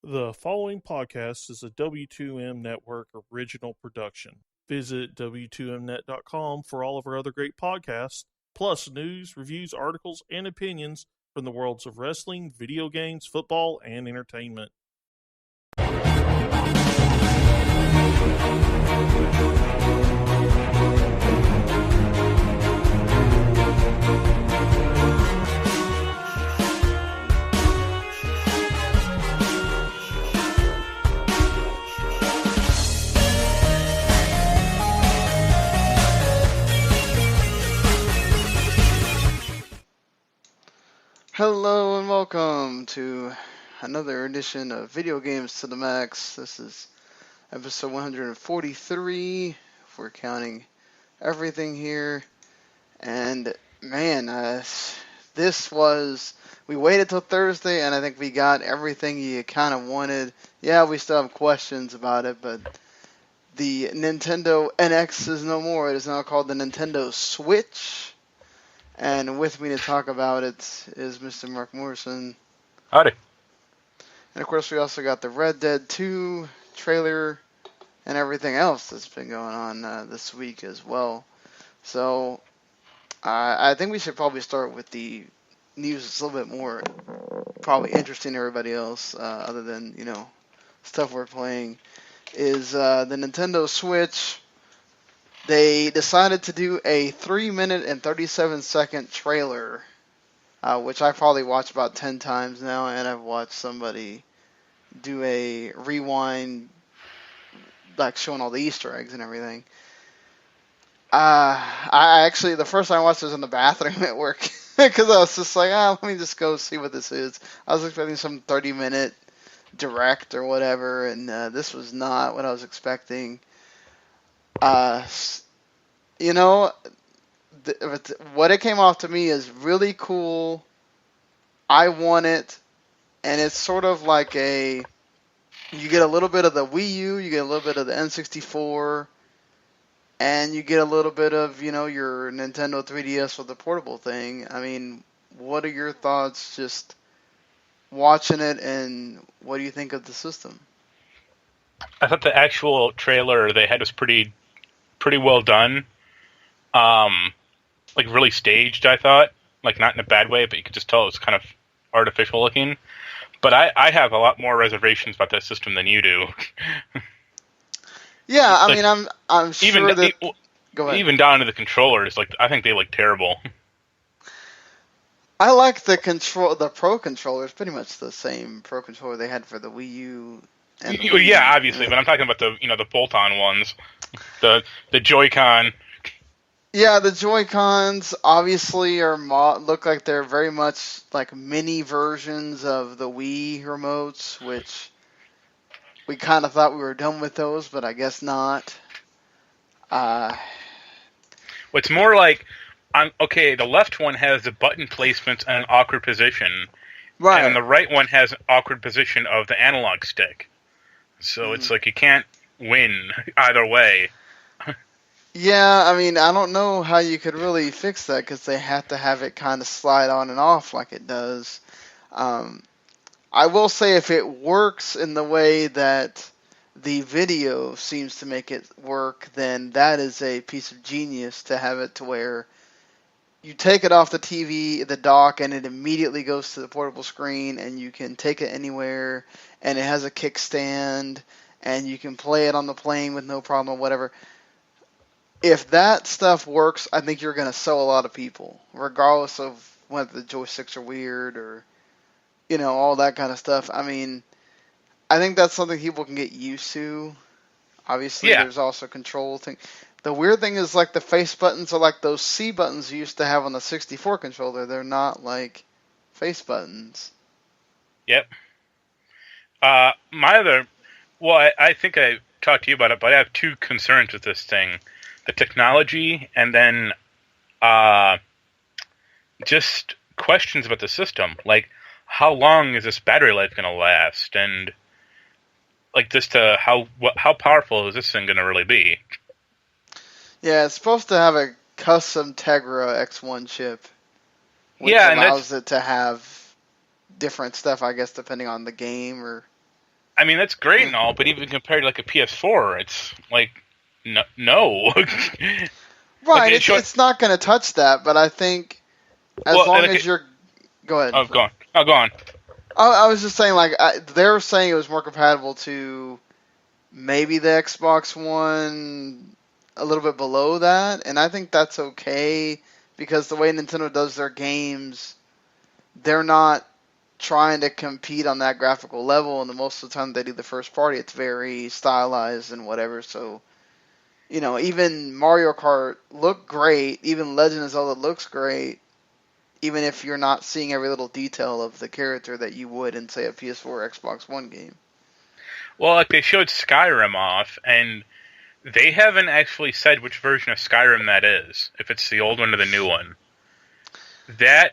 The following podcast is a W2M Network original production. Visit W2Mnet.com for all of our other great podcasts, plus news, reviews, articles, and opinions from the worlds of wrestling, video games, football, and entertainment. Hello and welcome to another edition of Video Games to the Max. This is episode 143, if we're counting everything here. And man, we waited till Thursday and I think we got everything you kind of wanted. Yeah, we still have questions about it, but the Nintendo NX is no more. It is now called the Nintendo Switch. And with me to talk about it is Mr. Marc Morrison. Howdy. And of course we also got the Red Dead 2 trailer and everything else that's been going on this week as well. So I think we should probably start with the news that's a little bit more probably interesting to everybody else other than, stuff we're playing, is the Nintendo Switch. They decided to do a 3-minute and 37-second trailer, which I probably watched about 10 times now, and I've watched somebody do a rewind, like showing all the Easter eggs and everything. I actually, the first time I watched it was in the bathroom at work, because I was just like, let me just go see what this is. I was expecting some 30-minute direct or whatever, and this was not what I was expecting. What it came off to me is really cool. I want it, and it's sort of like you get a little bit of the Wii U, you get a little bit of the N64, and you get a little bit of, your Nintendo 3DS with the portable thing. I mean, what are your thoughts just watching it, and what do you think of the system? I thought the actual trailer they had was pretty well done. Like really staged, I thought. Like not in a bad way, but you could just tell it was kind of artificial looking. But I have a lot more reservations about that system than you do. Yeah, I mean, I'm sure that... Go ahead. Even down to the controllers, I think they look terrible. I like the Pro controller. It's pretty much the same Pro controller they had for the Wii U. And the Wii U. Obviously, but I'm talking about the bolt-on ones, the Joy-Con. Yeah, the Joy-Cons obviously look like they're very much like mini versions of the Wii remotes, which we kind of thought we were done with those, but I guess not. What's more like, the left one has the button placements and an awkward position, right, and the right one has an awkward position of the analog stick. So it's like you can't win either way. Yeah, I mean, I don't know how you could really fix that because they have to have it kind of slide on and off like it does. I will say if it works in the way that the video seems to make it work, then that is a piece of genius to have it to where you take it off the TV, the dock, and it immediately goes to the portable screen, and you can take it anywhere, and it has a kickstand, and you can play it on the plane with no problem or whatever. If that stuff works, I think you're going to sell a lot of people, regardless of whether the joysticks are weird or, all that kind of stuff. I mean, I think that's something people can get used to. Obviously, There's also control thing. The weird thing is, the face buttons are like those C buttons you used to have on the 64 controller. They're not like face buttons. Yep. I think I talked to you about it, but I have two concerns with this thing. The technology, and then just questions about the system. Like, how long is this battery life going to last? And, how powerful is this thing going to really be? Yeah, it's supposed to have a custom Tegra X1 chip, which allows it to have different stuff, I guess, depending on the game or I mean, that's great and all, but even compared to like a PS4, it's like no. Right, it's not going to touch that, but I think as long as you're... Go ahead. Oh, go on. Oh, go on. I was just saying, like, they're saying it was more compatible to maybe the Xbox One, a little bit below that, and I think that's okay, because the way Nintendo does their games, they're not trying to compete on that graphical level, and most of the time they do the first party, it's very stylized and whatever, so... You know, even Mario Kart looked great. Even Legend of Zelda looks great. Even if you're not seeing every little detail of the character that you would in, say, a PS4 or Xbox One game. Well, like, they showed Skyrim off, and they haven't actually said which version of Skyrim that is. If it's the old one or the new one.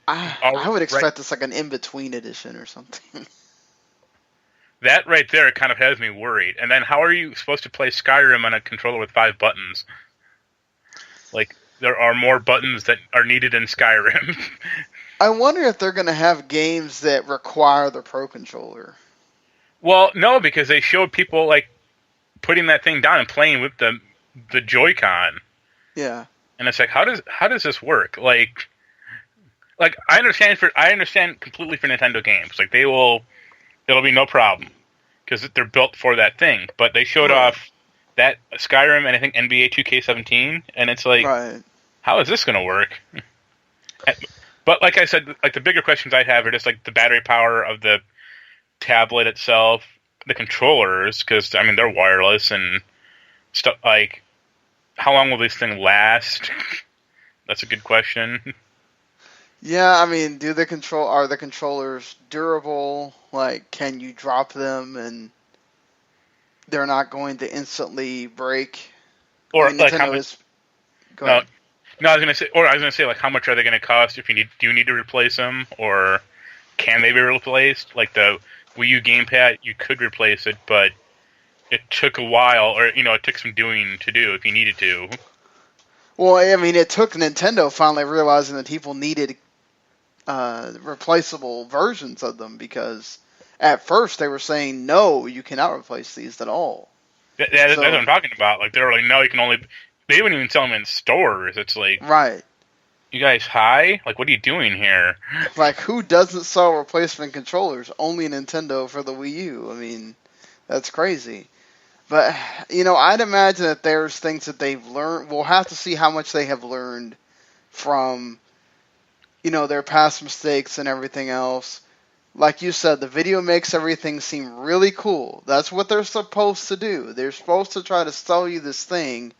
I would expect it's like an in-between edition or something. That right there kind of has me worried. And then how are you supposed to play Skyrim on a controller with 5 buttons? Like, there are more buttons that are needed in Skyrim. I wonder if they're going to have games that require the Pro Controller. Well, no, because they showed people, like, putting that thing down and playing with the Joy-Con. Yeah. And it's like, how does this work? Like I understand completely for Nintendo games. Like, it'll be no problem because they're built for that thing. But they showed off that Skyrim and I think NBA 2K17, and it's like, how is this going to work? But like I said, like the bigger questions I have are just like the battery power of the tablet itself, the controllers, because I mean they're wireless and stuff. Like, how long will this thing last? That's a good question. Yeah, I mean, are the controllers durable? Like, can you drop them and they're not going to instantly break? Or I mean, like Nintendo is... Go ahead. No, I was gonna say, like, how much are they gonna cost? Do you need to replace them, or can they be replaced? Like the Wii U gamepad, you could replace it, but it took a while, or it took some doing to do if you needed to. Well, I mean, it took Nintendo finally realizing that people needed replaceable versions of them, because at first they were saying, no, you cannot replace these at all. That's what I'm talking about. Like, they were like, no, you can only... They wouldn't even sell them in stores. It's like... Right. You guys high? Like, what are you doing here? Like, who doesn't sell replacement controllers? Only Nintendo for the Wii U. I mean, that's crazy. But, I'd imagine that there's things that they've learned. We'll have to see how much they have learned from, their past mistakes and everything else. Like you said, the video makes everything seem really cool. That's what they're supposed to do. They're supposed to try to sell you this thing.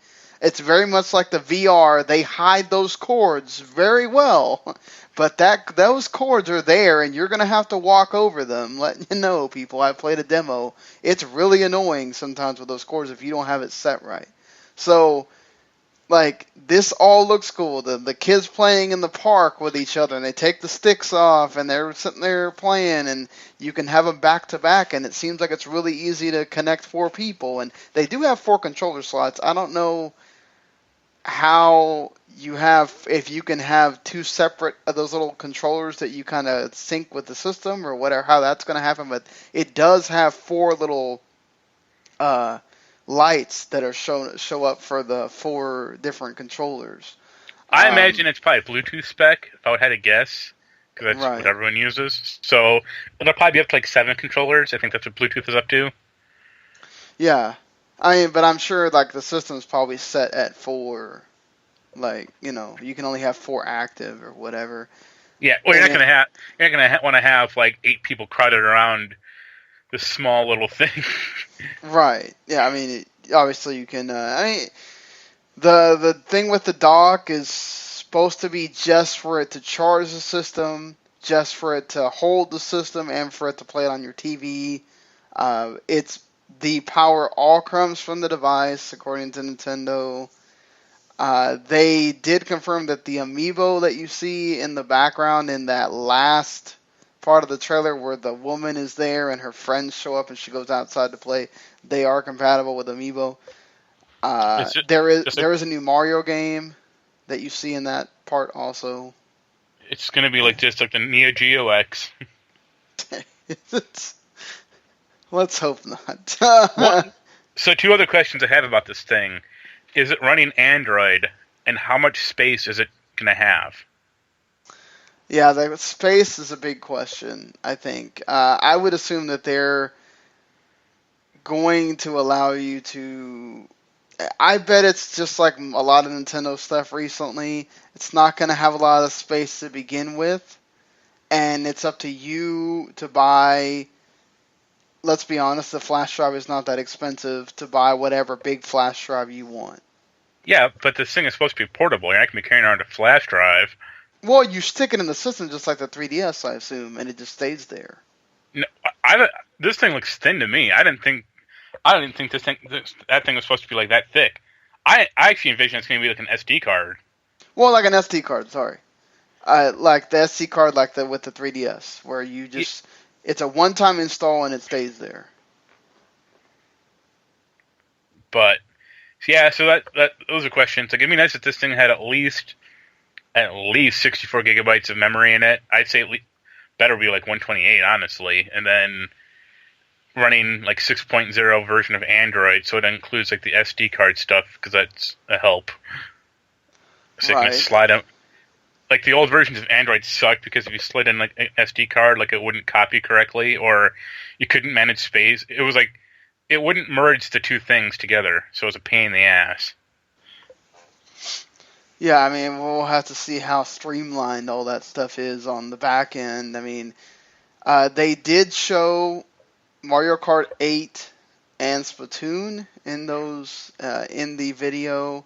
It's very much like the VR. They hide those cords very well. But those cords are there, and you're going to have to walk over them. Letting you know, people, I played a demo. It's really annoying sometimes with those cords if you don't have it set right. So, like, this all looks cool. The kids playing in the park with each other, and they take the sticks off, and they're sitting there playing, and you can have them back-to-back, and it seems like it's really easy to connect 4 people. And they do have 4 controller slots. I don't know how if you can have 2 separate of those little controllers that you kind of sync with the system or whatever, how that's going to happen, but it does have 4 little lights that are show up for the 4 different controllers. I imagine it's probably Bluetooth spec, if I had to guess, because that's what everyone uses. So it'll probably be up to like 7 controllers. I think that's what Bluetooth is up to. Yeah. I mean, but I'm sure like the system's probably set at 4. Like, you can only have 4 active or whatever. Yeah, well, you're not gonna want to have like 8 people crowded around this small little thing. Right. Yeah. I mean, obviously you can. The thing with the dock is supposed to be just for it to charge the system, just for it to hold the system, and for it to play it on your TV. The power all comes from the device, according to Nintendo. They did confirm that the amiibo that you see in the background in that last part of the trailer where the woman is there and her friends show up and she goes outside to play, they are compatible with amiibo. There is a new Mario game that you see in that part also. It's going to be just like the Neo Geo X. Let's hope not. So 2 other questions I have about this thing. Is it running Android, and how much space is it going to have? Yeah, the space is a big question, I think. I would assume that they're going to allow you to... I bet it's just like a lot of Nintendo stuff recently. It's not going to have a lot of space to begin with, and it's up to you to buy... Let's be honest, the flash drive is not that expensive to buy whatever big flash drive you want. Yeah, but this thing is supposed to be portable. You're not going to be carrying around a flash drive. Well, you stick it in the system just like the 3DS, I assume, and it just stays there. No, this thing looks thin to me. I didn't think that thing was supposed to be like that thick. I actually envision it's going to be like an SD card. Well, like an SD card, sorry. Like the SD card, like with the 3DS, where you just... It's a one-time install and it stays there. But, yeah, so that those are questions. Like, it'd be nice if this thing had at least 64 gigabytes of memory in it. I'd say better be like 128, honestly. And then running like 6.0 version of Android, so it includes like the SD card stuff, because that's a help. So you can slide them. Like, the old versions of Android sucked because if you slid in like an SD card, like, it wouldn't copy correctly, or you couldn't manage space. It was like, it wouldn't merge the 2 things together, so it was a pain in the ass. Yeah, I mean, we'll have to see how streamlined all that stuff is on the back end. I mean, they did show Mario Kart 8 and Splatoon in those in the video,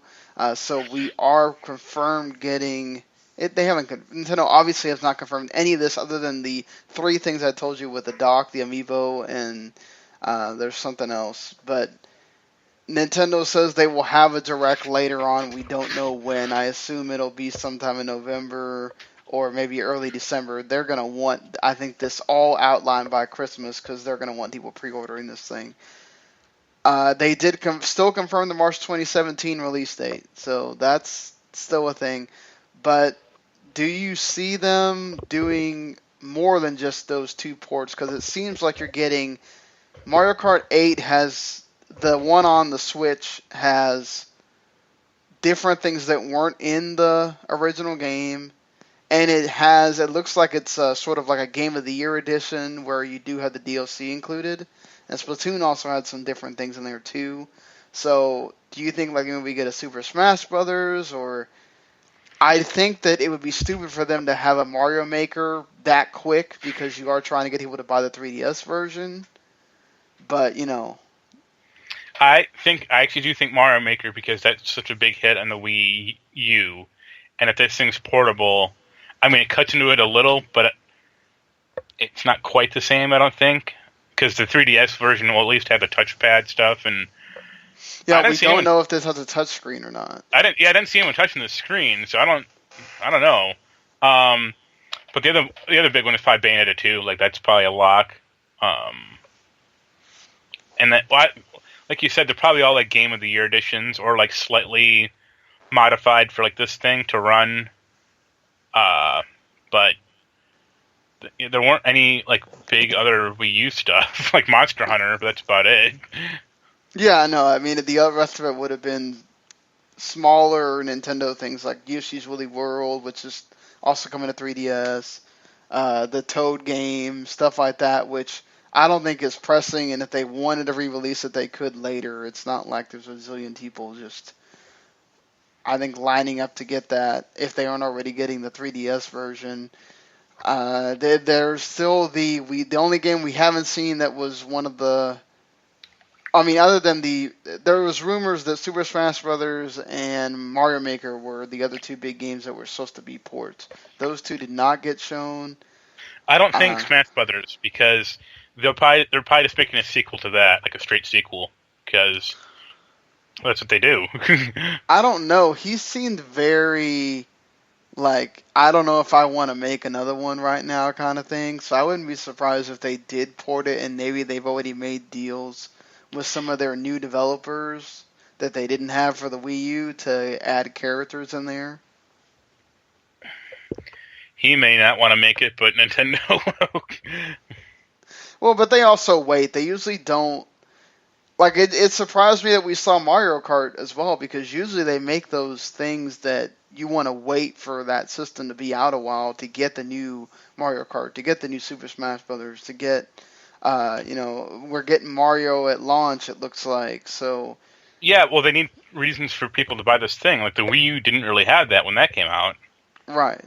so we are confirmed getting... Nintendo obviously has not confirmed any of this other than the 3 things I told you with the dock, the amiibo, and there's something else. But Nintendo says they will have a direct later on. We don't know when. I assume it'll be sometime in November or maybe early December. They're going to want, I think, this all outlined by Christmas because they're going to want people pre-ordering this thing. They did still confirm the March 2017 release date, so that's still a thing. But do you see them doing more than just those 2 ports? Because it seems like you're getting... Mario Kart 8 has... The one on the Switch has different things that weren't in the original game. And it looks like it's sort of like a Game of the Year edition where you do have the DLC included. And Splatoon also had some different things in there too. So do you think like maybe we get a Super Smash Brothers or... I think that it would be stupid for them to have a Mario Maker that quick because you are trying to get people to buy the 3DS version. But, I actually do think Mario Maker, because that's such a big hit on the Wii U. And if this thing's portable, I mean, it cuts into it a little, but it's not quite the same, I don't think. Because the 3DS version will at least have the touchpad stuff, and... Yeah, we don't know if this has a touchscreen or not. I didn't see anyone touching the screen, so I don't know. But the other big one is probably Bayonetta 2. Like, that's probably a lock. And that, like you said, they're probably all like Game of the Year editions or like slightly modified for like this thing to run. But there weren't any like big other Wii U stuff like Monster Hunter, but that's about it. Yeah, no, I mean, the rest of it would have been smaller Nintendo things like Yoshi's Woolly World, which is also coming to 3DS, the Toad game, stuff like that, which I don't think is pressing, and if they wanted to re-release it, they could later. It's not like there's a zillion people just, I think, lining up to get that if they aren't already getting the 3DS version. There's still the only game we haven't seen that was one of the... I mean, other than there was rumors that Super Smash Brothers and Mario Maker were the other 2 big games that were supposed to be ports. Those 2 did not get shown. I don't think Smash Brothers, because they're probably just making a sequel to that, like a straight sequel, because that's what they do. I don't know. He seemed very like, I don't know if I want to make another one right now kind of thing. So I wouldn't be surprised if they did port it and maybe they've already made deals with some of their new developers that they didn't have for the Wii U to add characters in there. He may not want to make it, but Nintendo... Well, but they also wait. They usually don't. Like, it surprised me that we saw Mario Kart as well, because usually they make those things that you want to wait for that system to be out a while to get the new Mario Kart, to get the new Super Smash Brothers, to get, we're getting Mario at launch, it looks like. So, Yeah, well, they need reasons for people to buy this thing. Like, the Wii U didn't really have that when that came out. right.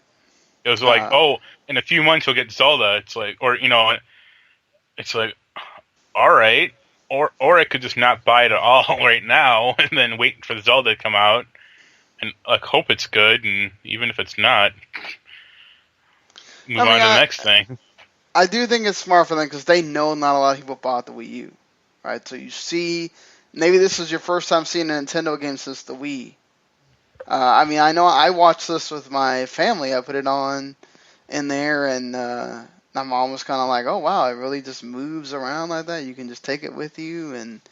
It was like, oh, in a few months you'll get Zelda. It's like, or, it's like, all right. Or I could just not buy it at all right now and then wait for the Zelda to come out and like hope it's good, and even if it's not, move on to the next thing. I do think it's smart for them because they know not a lot of people bought the Wii U, right? So you see, maybe this is your first time seeing a Nintendo game since the Wii. I know I watched this with my family. I put it on in there, and my mom was kind of like, "Oh wow, it really just moves around like that. You can just take it with you." And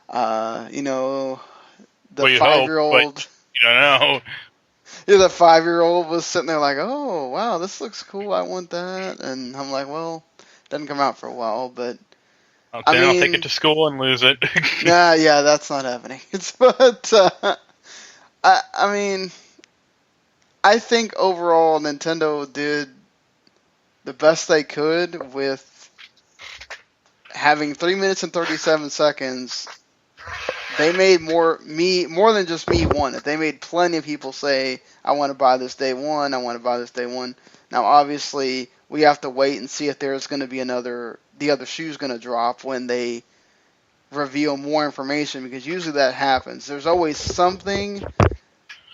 the well, 5-year-old, you don't know. Yeah, the 5-year-old was sitting there like, "Oh wow, this looks cool. I want that." And I'm like, "Well, it doesn't come out for a while, but." Okay, I'll take it to school and lose it. Yeah, that's not happening. But I think overall Nintendo did the best they could with having 3 minutes and 37 seconds. They made more than just me want it. They made plenty of people say, "I want to buy this day one. I want to buy this day one." Now, obviously, we have to wait and see if there's going to be the other shoe's going to drop when they reveal more information, because usually that happens. There's always something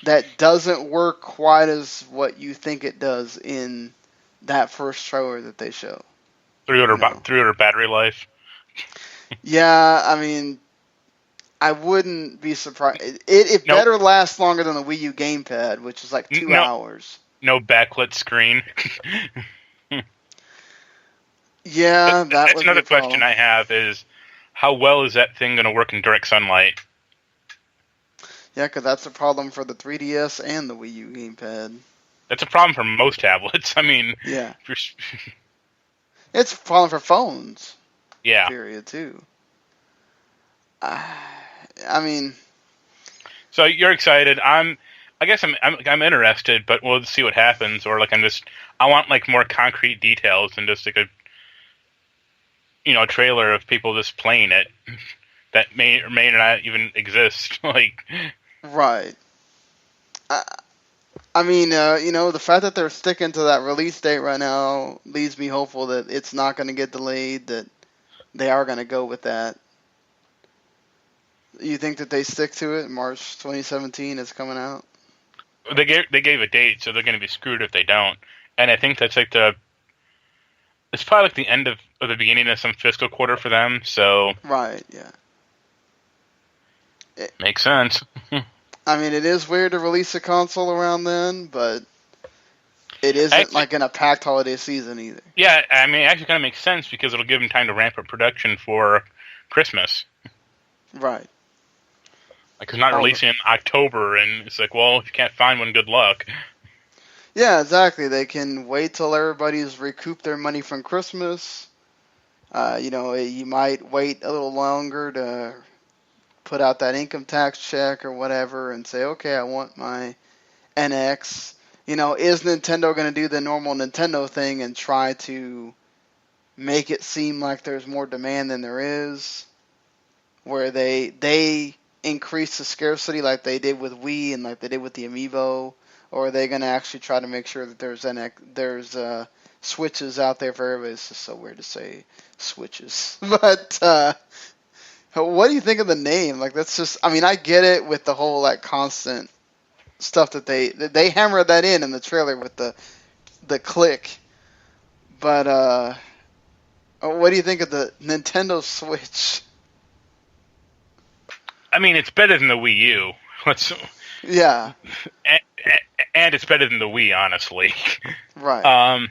that doesn't work quite as what you think it does in that first trailer that they show. 300 battery life. Yeah, I wouldn't be surprised. It better last longer than the Wii U gamepad, which is like 2 hours. No backlit screen. Yeah, that's another question I have is, how well is that thing going to work in direct sunlight? Yeah, because that's a problem for the 3DS and the Wii U gamepad. That's a problem for most tablets. Yeah. It's a problem for phones. Yeah. Period, too. So you're excited. I guess I'm interested, but we'll see what happens. Or I want like more concrete details than just like a trailer of people just playing it that may or may not even exist. Right. The fact that they're sticking to that release date right now leaves me hopeful that it's not going to get delayed, that they are going to go with that. You think that they stick to it? March 2017 is coming out? They gave a date, so they're going to be screwed if they don't. And I think that's like it's probably like the end of the beginning of some fiscal quarter for them, so... Right, yeah. Makes sense. It is weird to release a console around then, but it isn't like in a packed holiday season either. Yeah, it actually kind of makes sense because it'll give them time to ramp up production for Christmas. Right. Like, it's not releasing in October, and it's like, well, if you can't find one, good luck. Yeah, exactly. They can wait till everybody's recouped their money from Christmas. You might wait a little longer to put out that income tax check or whatever and say, okay, I want my NX. Is Nintendo going to do the normal Nintendo thing and try to make it seem like there's more demand than there is? Where they increase the scarcity like they did with Wii and like they did with the Amiibo? Or are they going to actually try to make sure that there's Switches out there for everybody? It's just so weird to say Switches. But what do you think of the name? Like, that's just... I get it with the whole, like, constant stuff that they hammered that in the trailer with the click. But what do you think of the Nintendo Switch? It's better than the Wii U. Yeah. And it's better than the Wii, honestly. Right.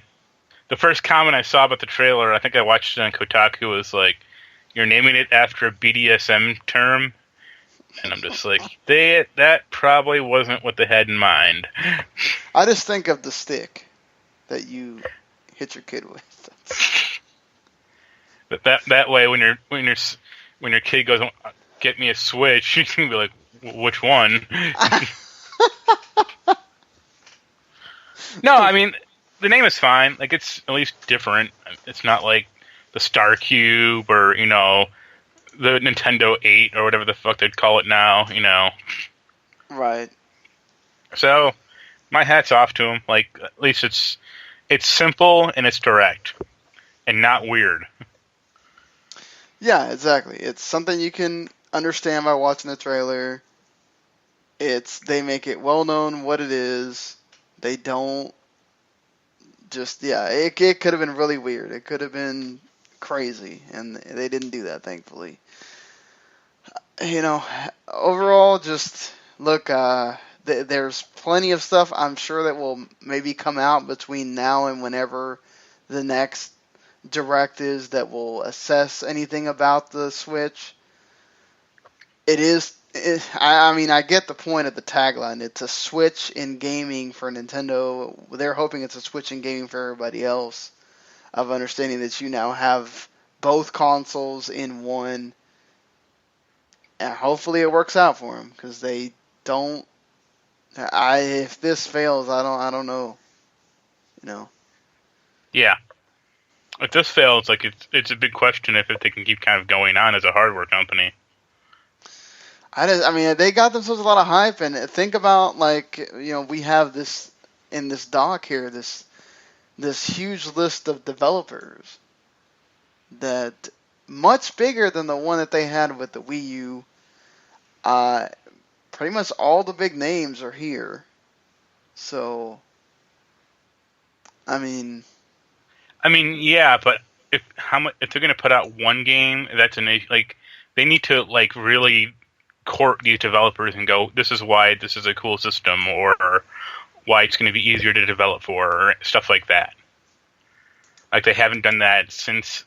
The first comment I saw about the trailer, I think I watched it on Kotaku, was like, "You're naming it after a BDSM term?" And I'm just like, that probably wasn't what they had in mind. I just think of the stick that you hit your kid with. That way, when your kid goes, get me a Switch, you can be like, which one? No, I mean, the name is fine. Like, it's at least different. It's not like the Star Cube or, the Nintendo 8 or whatever the fuck they'd call it now, Right. So, my hat's off to them. Like, at least it's simple and it's direct and not weird. Yeah, exactly. It's something you can understand by watching the trailer. They make it well known what it is. They don't it could have been really weird. It could have been crazy, and they didn't do that, thankfully. Overall, just look, there's plenty of stuff I'm sure that will maybe come out between now and whenever the next direct is that will assess anything about the Switch. I get the point of the tagline. It's a Switch in gaming for Nintendo. They're hoping it's a Switch in gaming for everybody else, of understanding that you now have both consoles in one. And hopefully it works out for them, because they don't. If this fails, I don't know. Yeah. If this fails, like it's a big question if they can keep kind of going on as a hardware company. They got themselves a lot of hype, and think about, we have this in this doc here, this huge list of developers that much bigger than the one that they had with the Wii U. Pretty much all the big names are here. So, yeah, but if they're going to put out one game, that's they need to really court these developers and go, this is why this is a cool system, or why it's going to be easier to develop for, or stuff like that. Like, they haven't done that since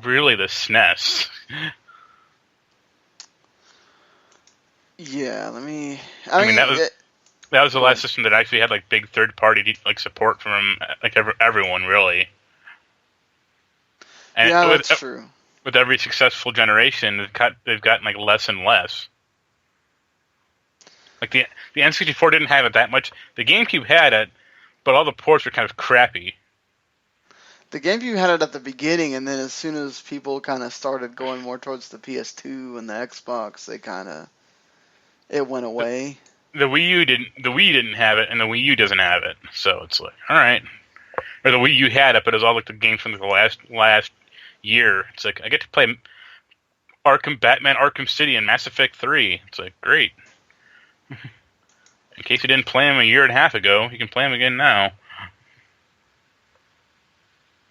really the SNES. Yeah, that was the last system that actually had big third party support from everyone, really. And yeah, that's true. With every successful generation, they've gotten less and less. Like the N64 didn't have it that much. The GameCube had it, but all the ports were kind of crappy. The GameCube had it at the beginning, and then as soon as people kind of started going more towards the PS2 and the Xbox, it went away. The Wii U didn't. The Wii didn't have it, and the Wii U doesn't have it. So it's all right. Or the Wii U had it, but it was all the games from the last year. It's I get to play Batman Arkham City and Mass Effect 3. It's great. In case you didn't play them a year and a half ago, you can play them again now.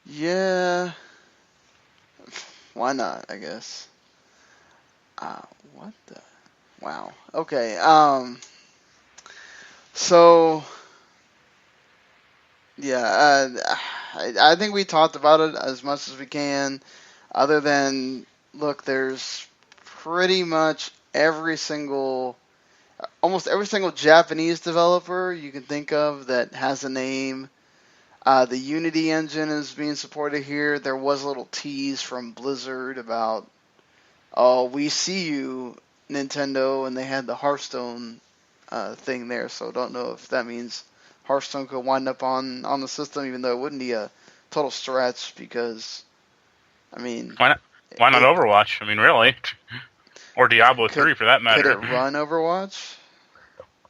Yeah. Why not, I guess. What the? Wow. Okay. So, yeah, I think we talked about it as much as we can, other than, look, there's pretty much almost every single Japanese developer you can think of that has a name. The Unity engine is being supported here. There was a little tease from Blizzard about, we see you, Nintendo, and they had the Hearthstone thing there, so don't know if that means Hearthstone could wind up on the system, even though it wouldn't be a total stretch, because, why not Overwatch? Really, or Diablo 3 for that matter. Could it run Overwatch?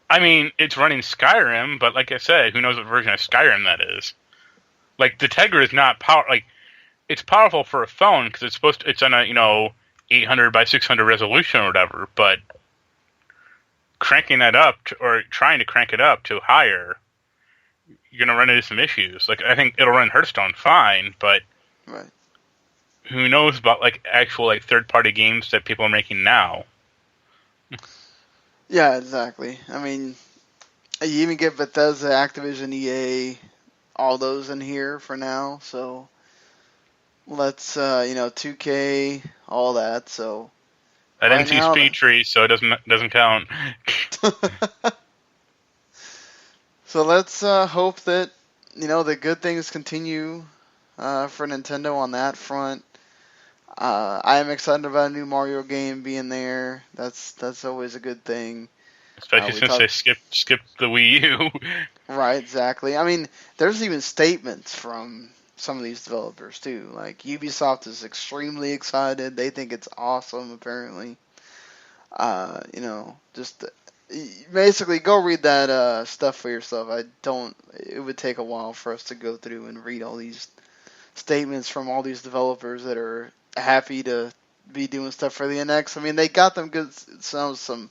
It's running Skyrim, but like I said, who knows what version of Skyrim that is? The Tegra is not it's powerful for a phone because it's on a 800 by 600 resolution or whatever, but cranking that up or trying to crank it up to higher, you're gonna run into some issues. I think it'll run Hearthstone fine, but right. Who knows about actual third party games that people are making now? Yeah, exactly. You even get Bethesda, Activision, EA, all those in here for now. So let's 2K, all that. So I didn't see Speed Tree, so it doesn't count. So let's hope that the good things continue for Nintendo on that front. I am excited about a new Mario game being there. That's always a good thing. Especially We since they talked skipped the Wii U. right, exactly. I mean, there's even statements from some of these developers too. Like Ubisoft is extremely excited. They think it's awesome. Apparently, just basically go read that stuff for yourself. I don't. It would take a while for us to go through and read all these statements from all these developers that are happy to be doing stuff for the NX. I mean, they got them good. Some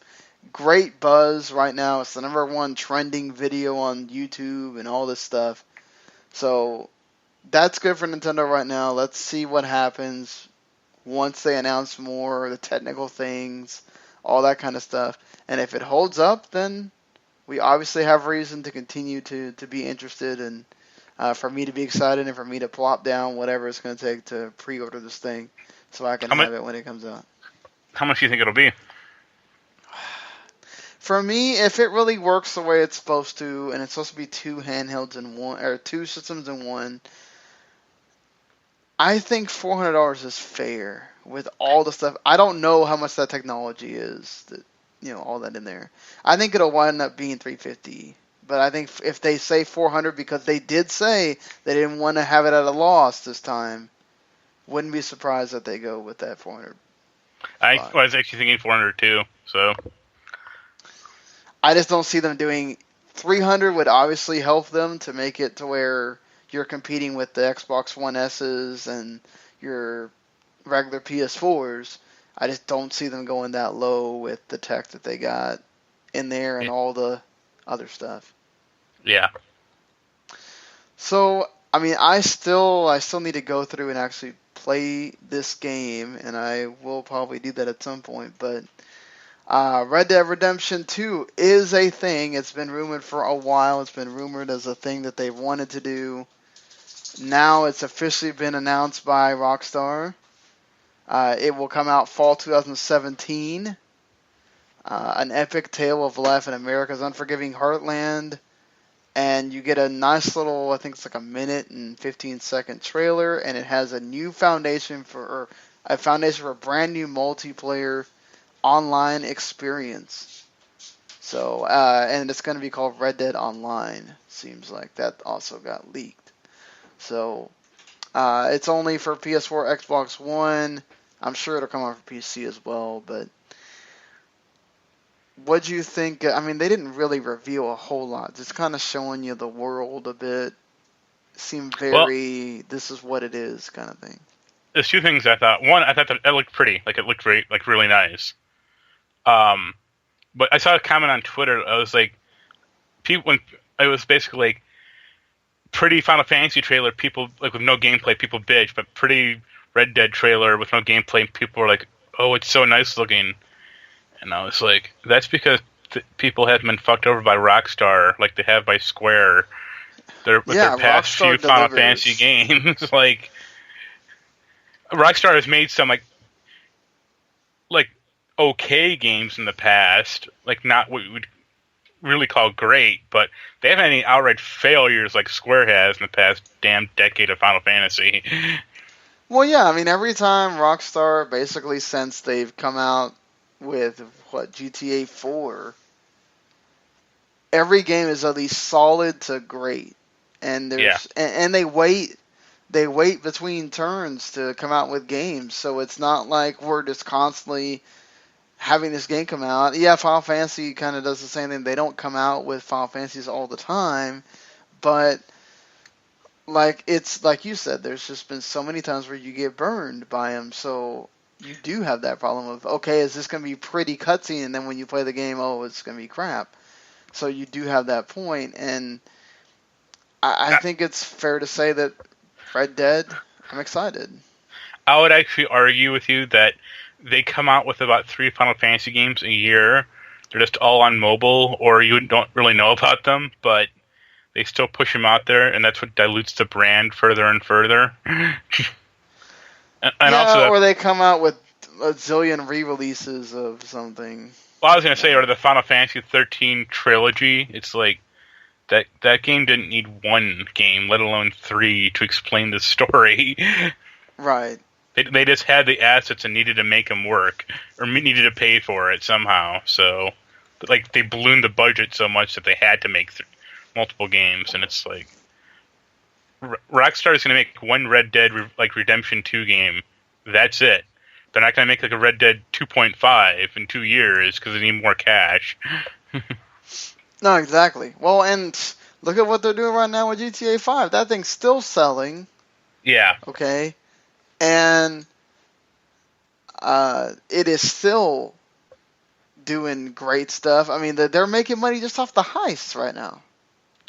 great buzz right now. It's the number one trending video on YouTube and all this stuff. So that's good for Nintendo right now. Let's see what happens once they announce more, the technical things, all that kind of stuff. And if it holds up, then we obviously have reason to continue to be interested and for me to be excited and for me to plop down whatever it's going to take to pre-order this thing so I can have it when it comes out. How much do you think it'll be? For me, if it really works the way it's supposed to, and it's supposed to be two handhelds in one, or two systems in one, I think $400 is fair with all the stuff. I don't know how much that technology is, all that in there. I think it'll wind up being $350. But I think if they say $400, because they did say they didn't want to have it at a loss this time, wouldn't be surprised that they go with that $400. I was actually thinking 400 too. So I just don't see them doing. $300 would obviously help them to make it to where you're competing with the Xbox One S's and your regular PS4s. I just don't see them going that low with the tech that they got in there and all the other stuff. Yeah. So, I mean, I still need to go through and actually play this game, and I will probably do that at some point, but Red Dead Redemption 2 is a thing. It's been rumored for a while. It's been rumored as a thing that they've wanted to do. Now it's officially been announced by Rockstar. It will come out fall 2017. An epic tale of life in America's unforgiving heartland. And you get a nice little, I think it's like a minute and 15-second trailer, and it has a new foundation for a brand new multiplayer online experience. So, and it's going to be called Red Dead Online. Seems like that also got leaked. So, it's only for PS4, Xbox One. I'm sure it'll come out for PC as well, but what do you think? I mean, they didn't really reveal a whole lot. Just kind of showing you the world a bit. Seemed very, this is what it is kind of thing. There's two things I thought. One, I thought that it looked pretty. Like, it looked really nice. But I saw a comment on Twitter. I was like, it was basically like, pretty Final Fantasy trailer, people, like, with no gameplay, people bitch, but pretty Red Dead trailer with no gameplay, people were like, oh, it's so nice looking. And I was like, that's because people have been fucked over by Rockstar, like they have by Square. Their past Rockstar few Final Fantasy games. Like, Rockstar has made some, like okay games in the past, like not what we would really call great, but they haven't had any outright failures like Square has in the past damn decade of Final Fantasy. Well, yeah, I mean, every time Rockstar, basically since they've come out with, GTA 4, every game is at least solid to great. And and they wait between turns to come out with games, so it's not like we're just constantly having this game come out. Yeah, Final Fantasy kind of does the same thing. They don't come out with Final Fantasies all the time, but it's like you said, there's just been so many times where you get burned by them, so you do have that problem of, okay, is this going to be pretty cutscene, and then when you play the game, oh, it's going to be crap. So you do have that point, and I think it's fair to say that Red Dead, I'm excited. I would actually argue with you that they come out with about 3 Final Fantasy games a year. They're just all on mobile, or you don't really know about them, but they still push them out there, and that's what dilutes the brand further and further. Or they come out with a zillion re-releases of something. Well, I was going to say, or the Final Fantasy 13 trilogy. It's like, that game didn't need 1 game, let alone 3, to explain the story. Right. They just had the assets and needed to make them work, or needed to pay for it somehow. So, like, they ballooned the budget so much that they had to make multiple games, and it's like Rockstar is going to make one Red Dead Redemption 2 game. That's it. They're not going to make like a Red Dead 2.5 in 2 years because they need more cash. No, exactly. Well, and look at what they're doing right now with GTA 5. That thing's still selling. Yeah. Okay. And it is still doing great stuff. I mean, they're making money just off the heists right now.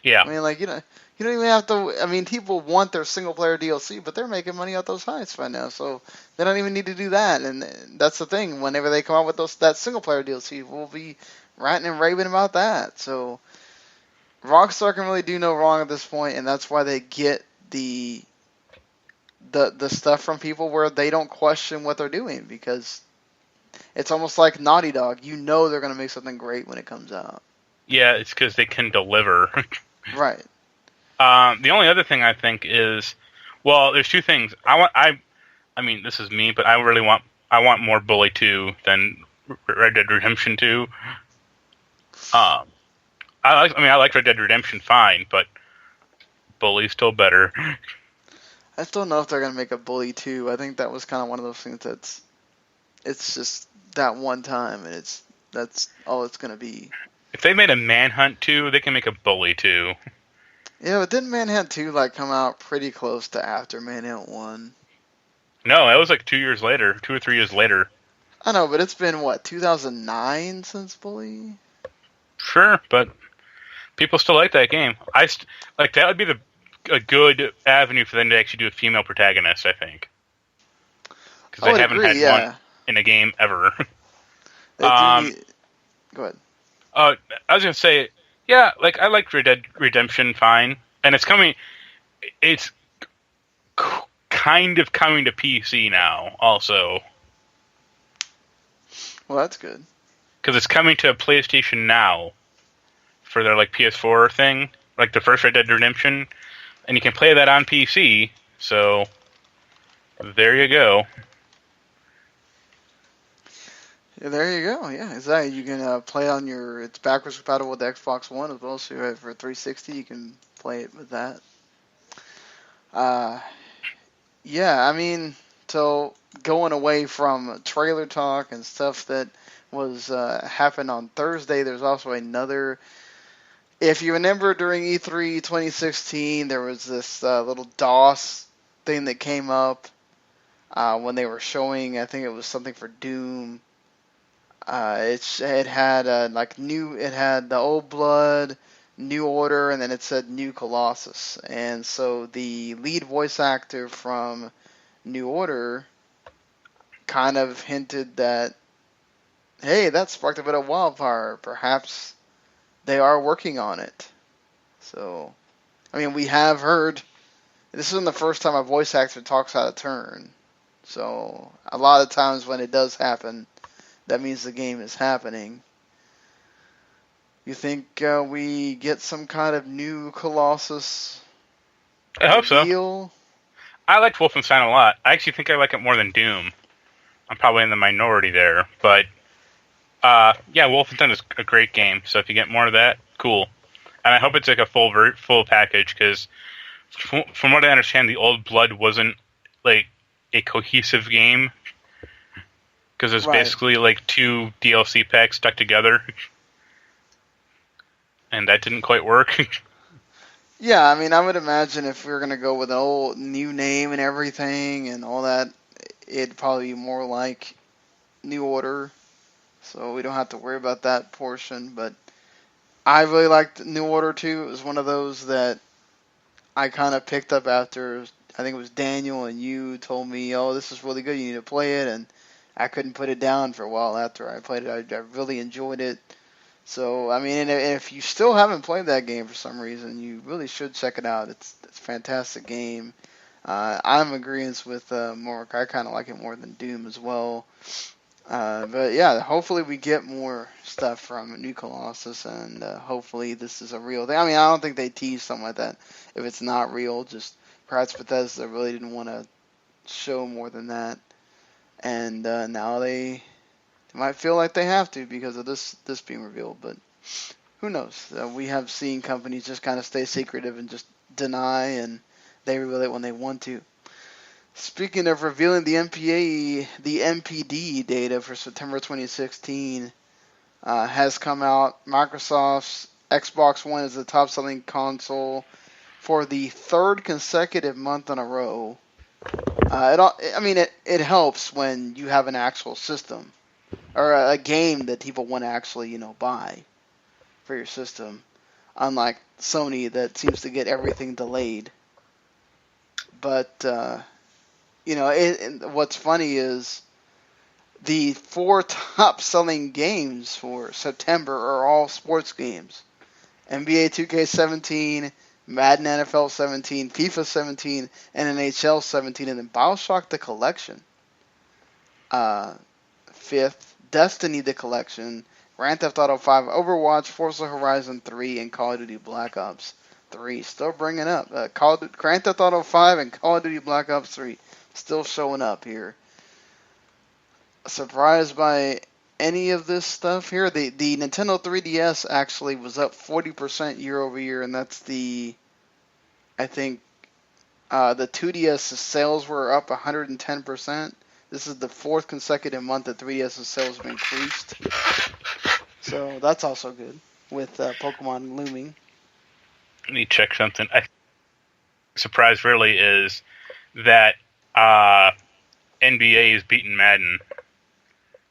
Yeah. I mean, like, you don't even have to. I mean, people want their single player DLC, but they're making money off those heists right now, so they don't even need to do that. And that's the thing. Whenever they come out with that single player DLC, we'll be ranting and raving about that. So Rockstar can really do no wrong at this point, and that's why they get the stuff from people where they don't question what they're doing, because it's almost like Naughty Dog. You know they're going to make something great when it comes out. Yeah, it's because they can deliver. Right. The only other thing I think is, well, there's two things. I mean, this is me, but I want more Bully 2 than Red Dead Redemption 2. I like Red Dead Redemption fine, but Bully's still better. I still don't know if they're going to make a Bully 2. I think that was kind of one of those things it's just that one time, and that's all it's going to be. If they made a Manhunt 2, they can make a Bully 2. Yeah, but didn't Manhunt 2 come out pretty close to after Manhunt 1? No, it was like 2 or 3 years later. I know, but it's been, 2009 since Bully? Sure, but people still like that game. That would be a good avenue for them to actually do a female protagonist, I think. Because they haven't had one in a game ever. Go ahead. I was going to say, yeah, I like Red Dead Redemption fine, and it's kind of coming to PC now, also. Well, that's good. Because it's coming to PlayStation Now for their PS4 thing, the first Red Dead Redemption, and you can play that on PC. So there you go. Yeah, there you go. Yeah, exactly. You can play on it's backwards compatible with the Xbox One as well. So for 360, you can play it with that. Yeah, I mean, so going away from trailer talk and stuff that was happened on Thursday, there's also another. If you remember during E3 2016, there was this little DOS thing that came up when they were showing. I think it was something for Doom. It had it had the Old Blood, New Order, and then it said New Colossus. And so the lead voice actor from New Order kind of hinted that, hey, that sparked a bit of wildfire. Perhaps they are working on it. So, I mean, we have heard, this isn't the first time a voice actor talks out of turn. So, a lot of times when it does happen, that means the game is happening. You think we get some kind of new Colossus? I hope so. I liked Wolfenstein a lot. I actually think I like it more than Doom. I'm probably in the minority there, but yeah, Wolfenstein is a great game. So if you get more of that, cool. And I hope it's a full package, because from what I understand, the Old Blood wasn't a cohesive game. Because it's basically 2 DLC packs stuck together. And that didn't quite work. Yeah, I mean, I would imagine if we were going to go with an old new name and everything and all that, it'd probably be more like New Order. So we don't have to worry about that portion. But I really liked New Order 2. It was one of those that I kind of picked up after, I think it was Daniel and you told me, oh, this is really good, you need to play it. And I couldn't put it down for a while after I played it. I really enjoyed it. So, I mean, and if you still haven't played that game for some reason, you really should check it out. It's a fantastic game. I'm agreeing with Marc. I kind of like it more than Doom as well. But yeah, hopefully we get more stuff from New Colossus, and hopefully this is a real thing. I mean, I don't think they tease something like that if it's not real. Just perhaps Bethesda really didn't want to show more than that. and now they might feel like they have to because of this being revealed. But who knows? We have seen companies just kind of stay secretive and just deny, and they reveal it when they want to. Speaking of revealing the MPD data for September 2016 has come out. Microsoft's Xbox One is the top-selling console for the third consecutive month in a row. It helps when you have an actual system or a game that people want to actually, buy for your system. Unlike Sony, that seems to get everything delayed. But what's funny is the 4 top-selling games for September are all sports games: NBA 2K17, Madden NFL 17, FIFA 17, and NHL 17, and then BioShock the Collection. 5th, Destiny the Collection, Grand Theft Auto 5, Overwatch, Forza Horizon 3, and Call of Duty Black Ops 3. Still bringing up. Grand Theft Auto 5 and Call of Duty Black Ops 3 still showing up here. Surprised by any of this stuff here? The Nintendo 3DS actually was up 40% year over year, and that's the 2DS sales were up 110%. This is the 4th consecutive month that 3DS's sales have increased. So that's also good with Pokemon looming. Let me check something. Surprise really is that NBA is beating Madden.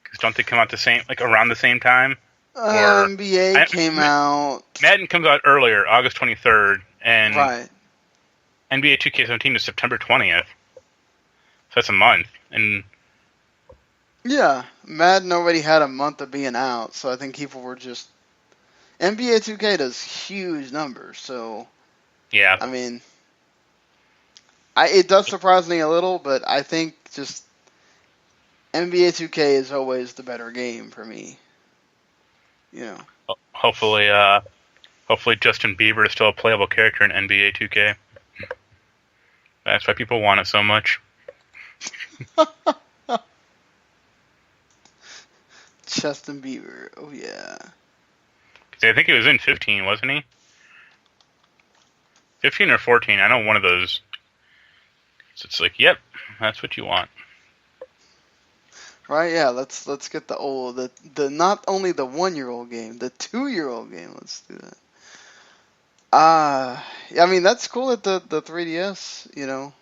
Because don't they come out around the same time? NBA came out. Madden comes out earlier, August 23rd, and right. NBA 2K17 is September 20th. So that's a month. And yeah, Madden already had a month of being out, so I think people were just... NBA 2K does huge numbers, so... yeah. I mean... it does surprise me a little, but I think just... NBA 2K is always the better game for me. Hopefully Justin Bieber is still a playable character in NBA 2K. That's why people want it so much. Justin Bieber, oh yeah. I think he was in 15, wasn't he? 15 or 14, I know one of those. So it's like, yep, that's what you want. Right, yeah, let's get the not only the 1-year-old game, the 2-year-old game, let's do that. That's cool that the 3DS,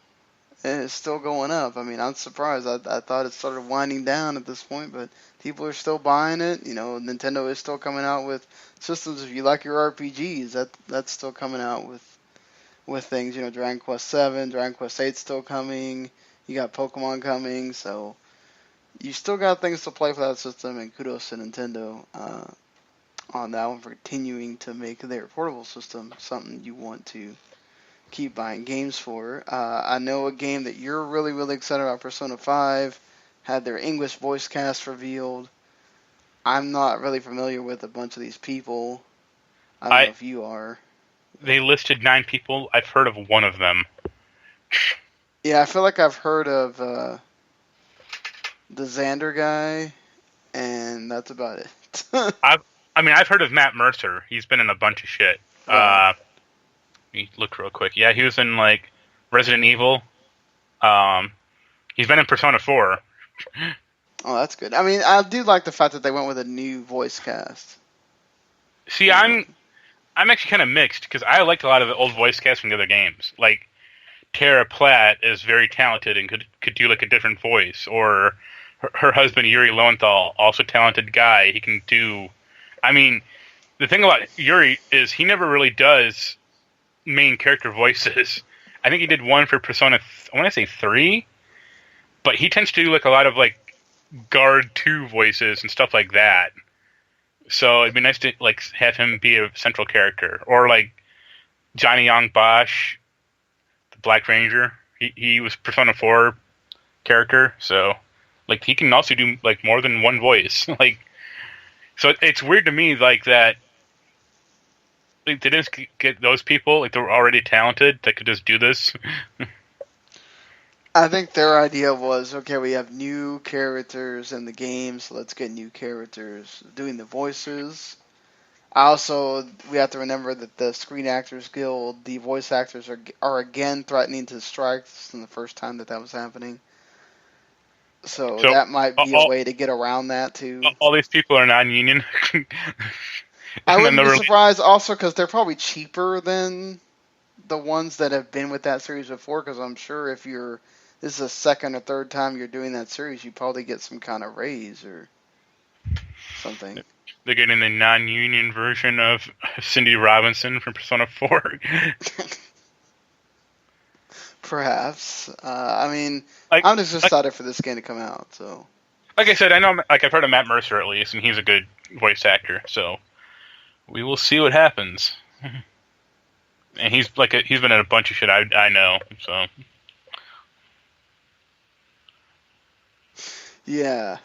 and it's still going up. I'm surprised. I thought it started winding down at this point, but people are still buying it. Nintendo is still coming out with systems. If you like your RPGs, that's still coming out with things. Dragon Quest 7, Dragon Quest 8 still coming. You got Pokemon coming, so you still got things to play for that system. And kudos to Nintendo on that one for continuing to make their portable system something you want to keep buying games for. I know a game that you're really, really excited about, Persona 5, had their English voice cast revealed. I'm not really familiar with a bunch of these people. I don't know if you are. They listed 9 people. I've heard of one of them. Yeah, I feel like I've heard of the Xander guy, and that's about it. I've heard of Matt Mercer. He's been in a bunch of shit. Right. Let me look real quick. Yeah, he was in Resident Evil. He's been in Persona 4. Oh, that's good. I do like the fact that they went with a new voice cast. See, I'm actually kind of mixed because I liked a lot of the old voice casts from the other games. Like Tara Platt is very talented and could do a different voice, or her husband Yuri Lowenthal, also talented guy. He can do. The thing about Yuri is he never really does main character voices. I think he did one for Persona. I want to say 3, but he tends to do a lot of Guard 2 voices and stuff like that. So it'd be nice to have him be a central character, or Johnny Young Bosch, the Black Ranger. He was Persona 4 character, so he can also do more than one voice. So it's weird to me that they didn't get those people. They were already talented that could just do this. I think their idea was, okay, we have new characters in the game, so let's get new characters doing the voices. Also, we have to remember that the Screen Actors Guild, the voice actors are again threatening to strike. This isn't the first time that was happening. So So that might be a all, way to get around that too. all these people are non-union. I And then wouldn't be they're surprised also because they're probably cheaper than the ones that have been with that series before, because I'm sure if this is the second or third time you're doing that series, you probably get some kind of raise or something. they're getting the non-union version of Cindy Robinson from Persona 4. Perhaps. I mean, like, I'm just excited for this game to come out. So, like I said, I know, like I've heard of Matt Mercer at least, and he's a good voice actor. So we will see what happens. And he's been in a bunch of shit I know. So yeah.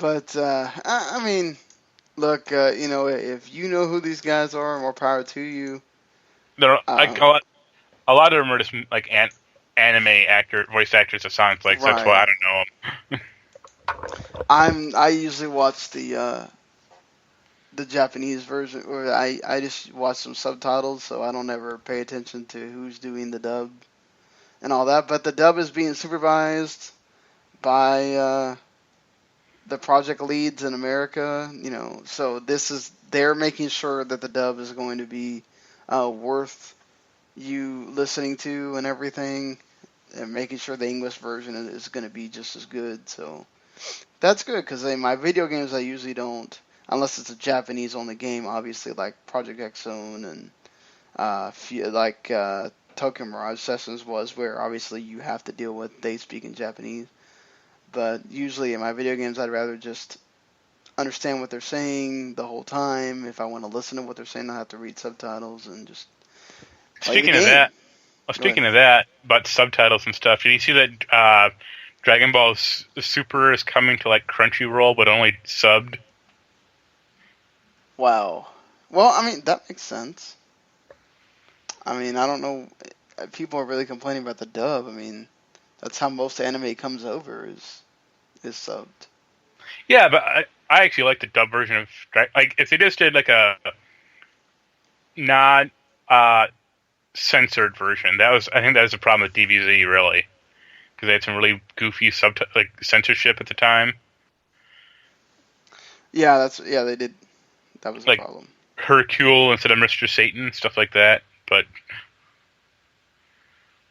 But I mean, look, if you know who these guys are, more power to you. there, like a lot of them are just like anime voice actors. It sounds like so that's why I don't know them. I usually watch the Japanese version, or I just watch some subtitles, so I don't ever pay attention to who's doing the dub and all that. But the dub is being supervised by the project leads in America, so they're making sure that the dub is going to be worth you listening to and everything, and making sure the English version is going to be just as good. So that's good, because in my video games I usually don't, unless it's a Japanese only game, obviously, like Project X Zone and Tokyo Mirage Sessions was, where obviously you have to deal with they speak in Japanese. But usually in my video games, I'd rather just understand what they're saying the whole time. If I want to listen to what they're saying, I have to read subtitles and just play the game. Speaking of that, about subtitles and stuff, did you see that Dragon Ball Super is coming to like Crunchyroll, but only subbed? Wow. Well, I mean, that makes sense. I mean, I don't know. People are really complaining about the dub. I mean, that's how most anime comes over is subbed. Yeah, but I actually like the dub version of like if they just did like a non censored version. I think that was the problem with DBZ really, because they had some really goofy censorship at the time. Yeah, they did. That was a problem. Hercule instead of Mr. Satan, stuff like that. But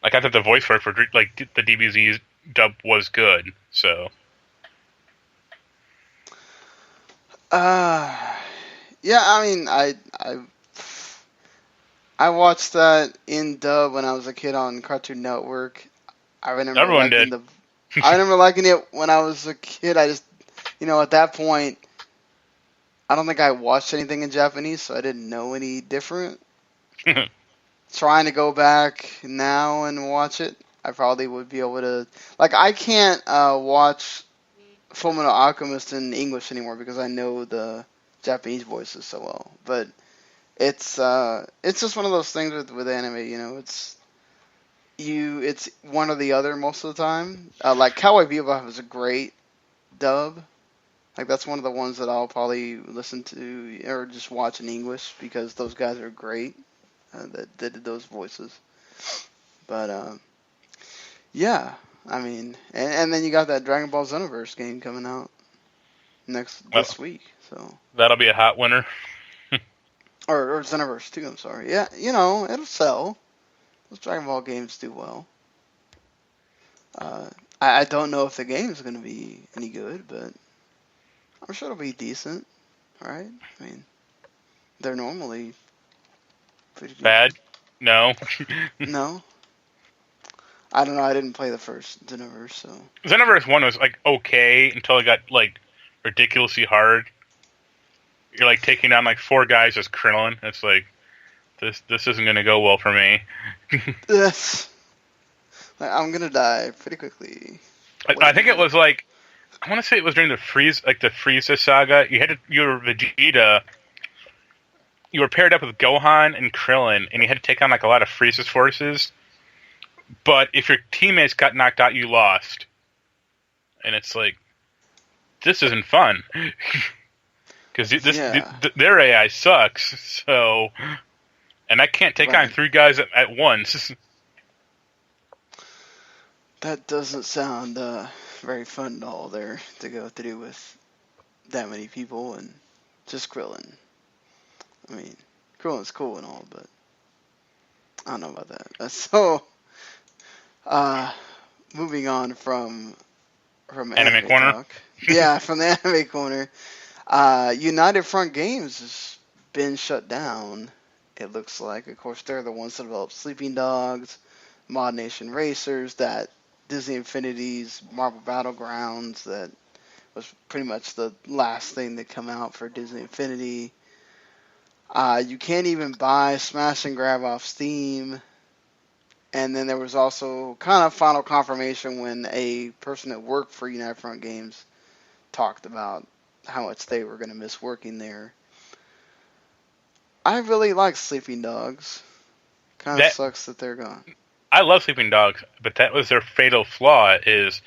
like I thought the voice work for like the DBZ dub was good. So. Yeah, I mean, I watched that in dub when I was a kid on Cartoon Network. I remember Everyone did. I remember liking it when I was a kid. I just, at that point, I don't think I watched anything in Japanese, so I didn't know any different. Trying to go back now and watch it, I probably would be able to. Like, I can't watch Fullmetal Alchemist in English anymore because I know the Japanese voices so well. But it's just one of those things with anime, it's one or the other most of the time. Like Cowboy Bebop is a great dub. Like that's one of the ones that I'll probably listen to or just watch in English because those guys are great that did those voices. But yeah. I mean, and then you got that Dragon Ball Xenoverse game coming out this week, so that'll be a hot winner. or Xenoverse 2. I'm sorry. Yeah, it'll sell. Those Dragon Ball games do well. I don't know if the game is going to be any good, but I'm sure it'll be decent. Right? I mean, they're normally pretty bad. No. No. I don't know. I didn't play the first Xenoverse, so. Xenoverse 1 was like okay until it got like ridiculously hard. You're like taking on like 4 guys as Krillin. It's like this isn't gonna go well for me. Yes. I'm gonna die pretty quickly. I think it was like I want to say it was during the Frieza saga. You were Vegeta. You were paired up with Gohan and Krillin, and you had to take on like a lot of Frieza's forces. but if your teammates got knocked out, you lost. And it's like, this isn't fun. Because their AI sucks, so... And I can't take on 3 guys at once. That doesn't sound very fun at all there to go through with that many people and just Krillin. I mean, Krillin's cool and all, but I don't know about that. So, moving on from Anime Corner? talk. Yeah, from the Anime Corner. United Front Games has been shut down, it looks like. Of course, they're the ones that developed Sleeping Dogs, Mod Nation Racers, that Disney Infinity's Marvel Battlegrounds, that was pretty much the last thing that come out for Disney Infinity. You can't even buy Smash and Grab off Steam. And then there was also kind of final confirmation when a person that worked for United Front Games talked about how much they were going to miss working there. I really like Sleeping Dogs. Kind of sucks that they're gone. I love Sleeping Dogs, but that was their fatal flaw. Is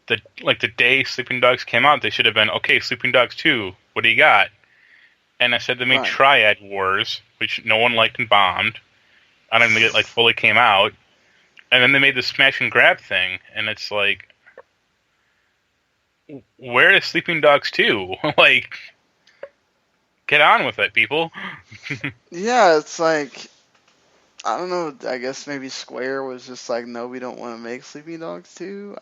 the day Sleeping Dogs came out, they should have been, okay, Sleeping Dogs 2, what do you got? And I said they made Triad Wars, which no one liked and bombed. I don't even think it fully came out. And then they made the Smash and Grab thing, and it's like, where is Sleeping Dogs 2? Get on with it, people. Yeah, it's like, I don't know, I guess maybe Square was just like, no, we don't want to make Sleeping Dogs 2.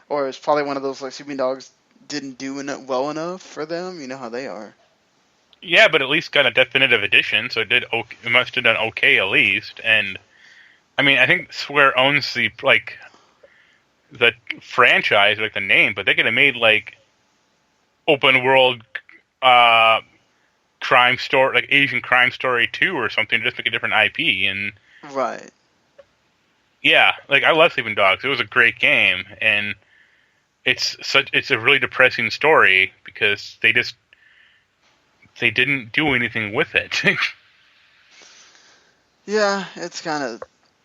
Or it's probably one of those, Sleeping Dogs didn't do well enough for them. You know how they are. Yeah, but at least got a definitive edition, so it must have done okay at least. And I mean, I think Square owns the franchise, the name, but they could have made open world crime story, Asian Crime Story 2 or something, just make a different IP. And right. Yeah, I love Sleeping Dogs. It was a great game, and it's a really depressing story because they didn't do anything with it. Yeah, it's kind of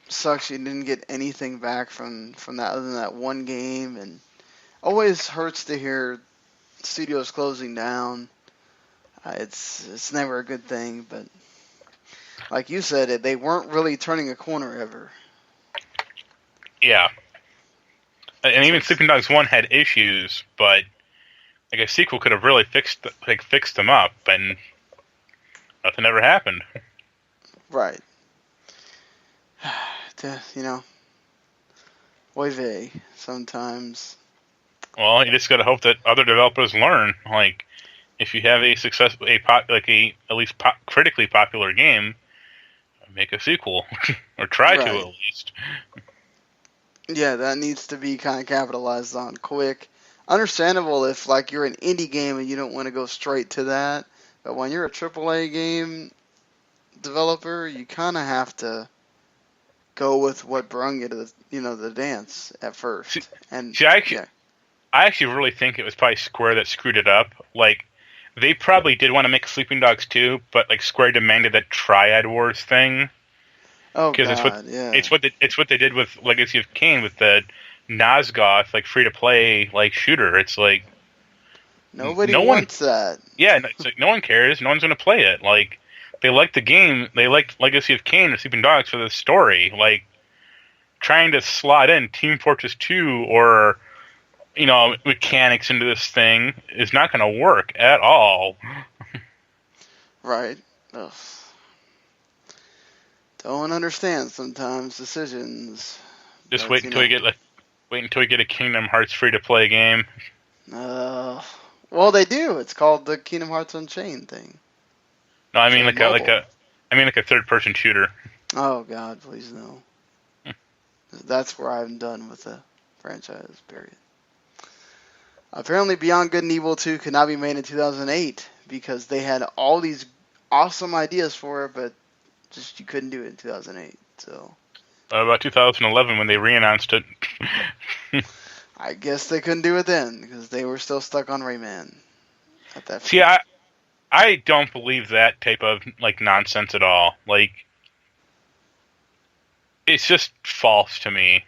sucks you didn't get anything back from that other than that one game, and always hurts to hear studios closing down. It's never a good thing, but like you said, they weren't really turning a corner ever. Yeah. And even Sleeping Dogs 1 had issues, but a sequel could have really fixed them up, and nothing ever happened. Right. Oy vey, sometimes. Well, you just gotta hope that other developers learn. If you have at least critically popular game, make a sequel or try to at least. Yeah, that needs to be kind of capitalized on quick. Understandable if you're an indie game and you don't want to go straight to that, but when you're a AAA game developer, you kind of have to go with what brung you to the dance at first. I actually really think it was probably Square that screwed it up. They probably did want to make Sleeping Dogs 2, but Square demanded that Triad Wars thing. Oh, God, it's what they did with Legacy of Kain with the Nosgoth free to play shooter. It's nobody wants that. Yeah, it's no one cares. No one's going to play it. They liked the game. They liked Legacy of Kain or Sleeping Dogs for the story. Trying to slot in Team Fortress 2 or mechanics into this thing is not going to work at all. Right. Ugh. Don't understand sometimes decisions. Just wait until we get a Kingdom Hearts free to play game. Well, they do. It's called the Kingdom Hearts Unchained thing. No, I mean a third person shooter. Oh God, please no. That's where I'm done with the franchise. Period. Apparently, Beyond Good and Evil 2 could not be made in 2008 because they had all these awesome ideas for it, but just you couldn't do it in 2008. So. About 2011 when they re-announced it. I guess they couldn't do it then because they were still stuck on Rayman. At that See, I don't believe that type of nonsense at all. it's just false to me.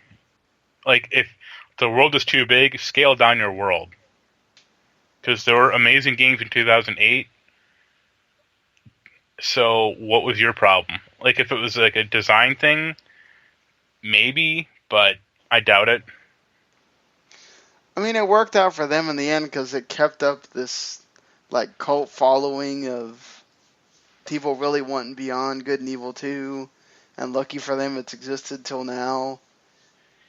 Like, if the world is too big, scale down your world. Because there were amazing games in 2008. So what was your problem? Like, if it was like a design thing, maybe, but I doubt it. I mean, it worked out for them in the end because it kept up this like cult following of people really wanting Beyond Good and Evil 2, and lucky for them, it's existed till now.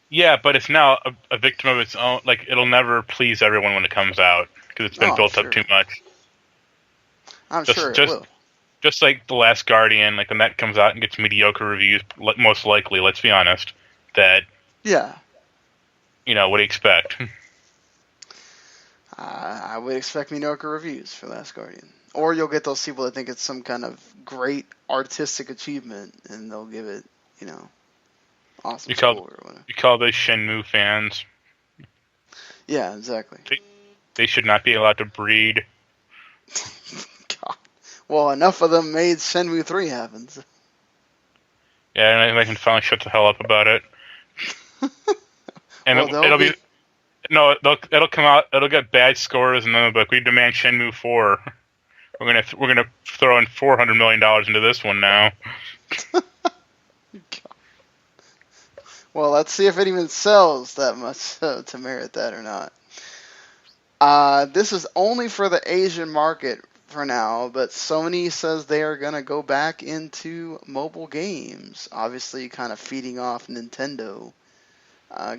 Yeah, but it's now a victim of its own. Like, it'll never please everyone when it comes out because it's been built up too much. I'm sure it will. Just like The Last Guardian, like when that comes out and gets mediocre reviews, most likely, let's be honest, that yeah, what do you expect? I would expect mediocre reviews for Last Guardian. Or you'll get those people that think it's some kind of great artistic achievement, and they'll give it, awesome score or whatever. You call those Shenmue fans? Yeah, exactly. They should not be allowed to breed. God. Well, enough of them made Shenmue 3 happen. Yeah, and they can finally shut the hell up about it. And well, it'll come out. It'll get bad scores, and then they'll be like, "We demand Shenmue 4. We're gonna throw in $400 million into this one now." Well, let's see if it even sells that much to merit that or not. This is only for the Asian market for now, but Sony says they are going to go back into mobile games, obviously kind of feeding off Nintendo,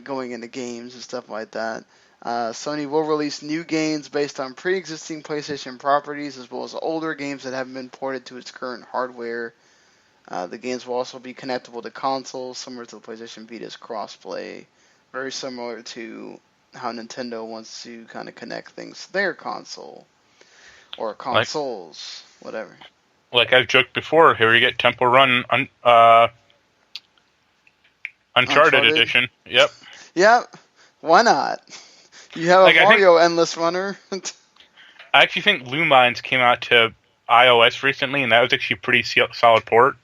going into games and stuff like that. Sony will release new games based on pre-existing PlayStation properties, as well as older games that haven't been ported to its current hardware. The games will also be connectable to consoles, similar to the PlayStation Vita's crossplay, very similar to how Nintendo wants to kind of connect things to their console, or consoles, whatever. Like I've joked before, here we get Temple Run Uncharted Edition. Yep. Yep. Why not? You have a Mario Endless Runner. I actually think Lumines came out to iOS recently, and that was actually a pretty solid port.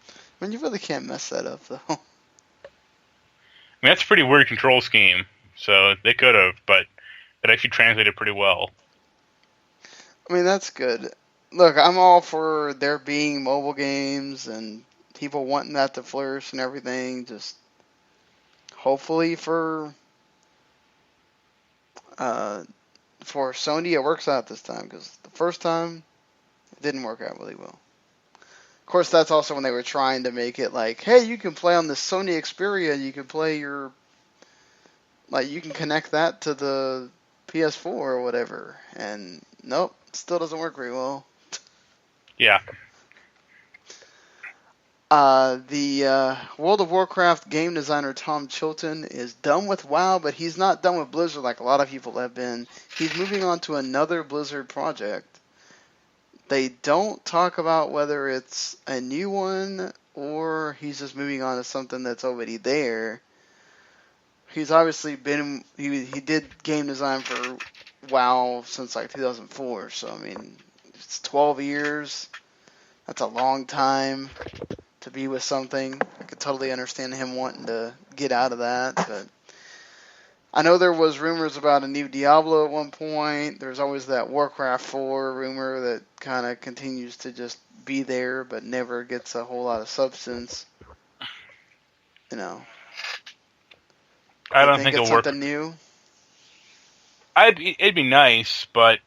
I mean, you really can't mess that up, though. I mean, that's a pretty weird control scheme, so they could have, but it actually translated pretty well. I mean, that's good. Look, I'm all for there being mobile games and people wanting that to flourish and everything. Just hopefully for Sony it works out this time, because the first time it didn't work out really well. Of course, that's also when they were trying to make it like, hey, you can play on the Sony Xperia, you can play you can connect that to the PS4 or whatever, and nope, still doesn't work very well. Yeah. The World of Warcraft game designer Tom Chilton is done with WoW, but he's not done with Blizzard like a lot of people have been. He's moving on to another Blizzard project. They don't talk about whether it's a new one or he's just moving on to something that's already there. He's obviously he did game design for WoW since like 2004, so I mean, it's 12 years. That's a long time to be with something. I could totally understand him wanting to get out of that, but I know there was rumors about a new Diablo at one point. There's always that Warcraft 4 rumor that kind of continues to just be there, but never gets a whole lot of substance. I don't think it'll work. Something new. It'd be nice, but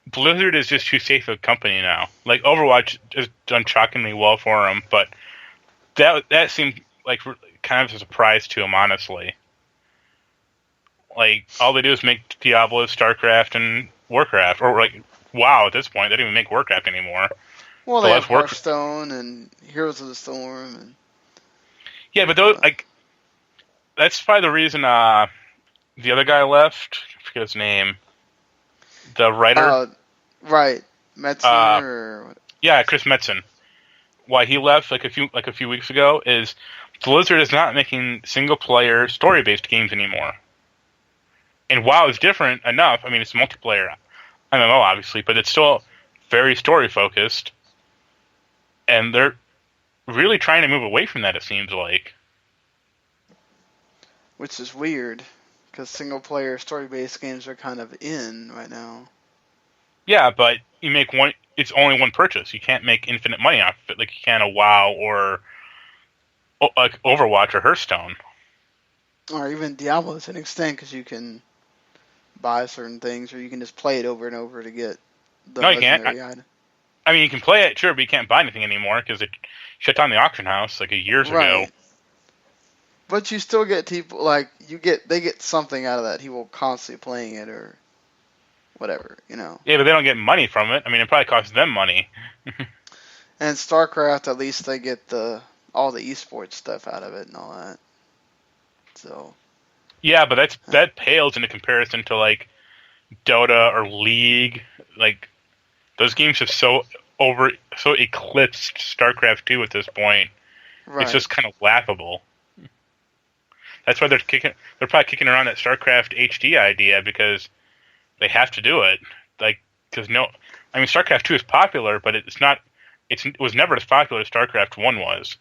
Blizzard is just too safe a company now. Like, Overwatch has done shockingly well for them, but that seemed like kind of a surprise to them, honestly. Like, all they do is make Diablo, StarCraft, and Warcraft, or like WoW at this point. They don't even make Warcraft anymore. Well, they have Hearthstone and Heroes of the Storm, and yeah, but those that's probably the reason the other guy left. I forget his name. The writer. Right, Metzner or yeah, Chris Metzen. Why he left a few weeks ago is Blizzard is not making single player story based games anymore. And WoW is different enough. I mean, it's multiplayer MMO obviously, but it's still very story focused. And really trying to move away from that, it seems like. which is weird because single-player story-based games are kind of in right now. Yeah, but you make one. It's only one purchase. You can't make infinite money off of it like you can a WoW or like Overwatch or Hearthstone. Or even Diablo to an extent, because you can buy certain things, or you can just play it over and over to get the No, you can't. legendary item. I mean, you can play it, sure, but you can't buy anything anymore because it shut down the auction house like years ago. Right. But you still get people like they get something out of that. He will constantly playing it or whatever, you know. Yeah, but they don't get money from it. I mean, it probably costs them money. And StarCraft, at least they get all the esports stuff out of it and all that. So. Yeah, but that pales into comparison to like Dota or League. Like those games have so eclipsed StarCraft 2 at this point. Right. It's just kind of laughable. That's why they're probably kicking around that StarCraft HD idea because they have to do it. Like, because StarCraft 2 is popular, but it's not. It was never as popular as StarCraft 1 was.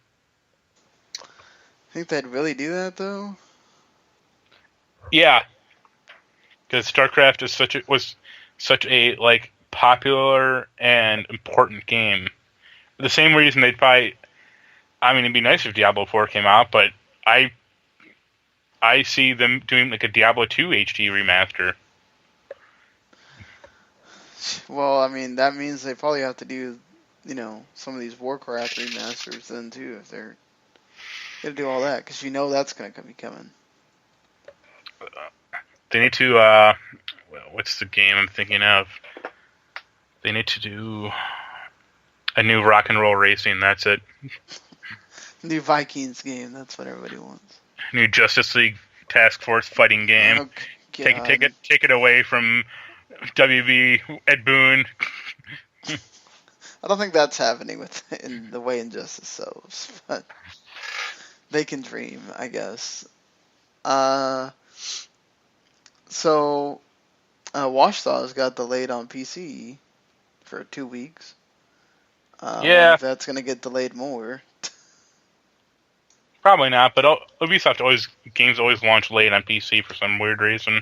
Think they'd really do that though? Yeah, because StarCraft was such a like popular and important game. The same reason they'd probably. I mean, it'd be nice if Diablo 4 came out, but I see them doing like a Diablo 2 HD remaster. Well, I mean, that means they probably have to do, some of these Warcraft remasters then too, if they're gonna do all that, because that's gonna be coming. They need to. What's the game I'm thinking of? They need to do a new Rock and Roll Racing. That's it. New Vikings game. That's what everybody wants. New Justice League Task Force fighting game. Oh, take it away from WB Ed Boon. I don't think that's happening in the way Injustice sells, but they can dream, I guess. So Watch Dogs got delayed on PC for 2 weeks. Yeah, if that's gonna get delayed more. Probably not, but Ubisoft games always launch late on PC for some weird reason.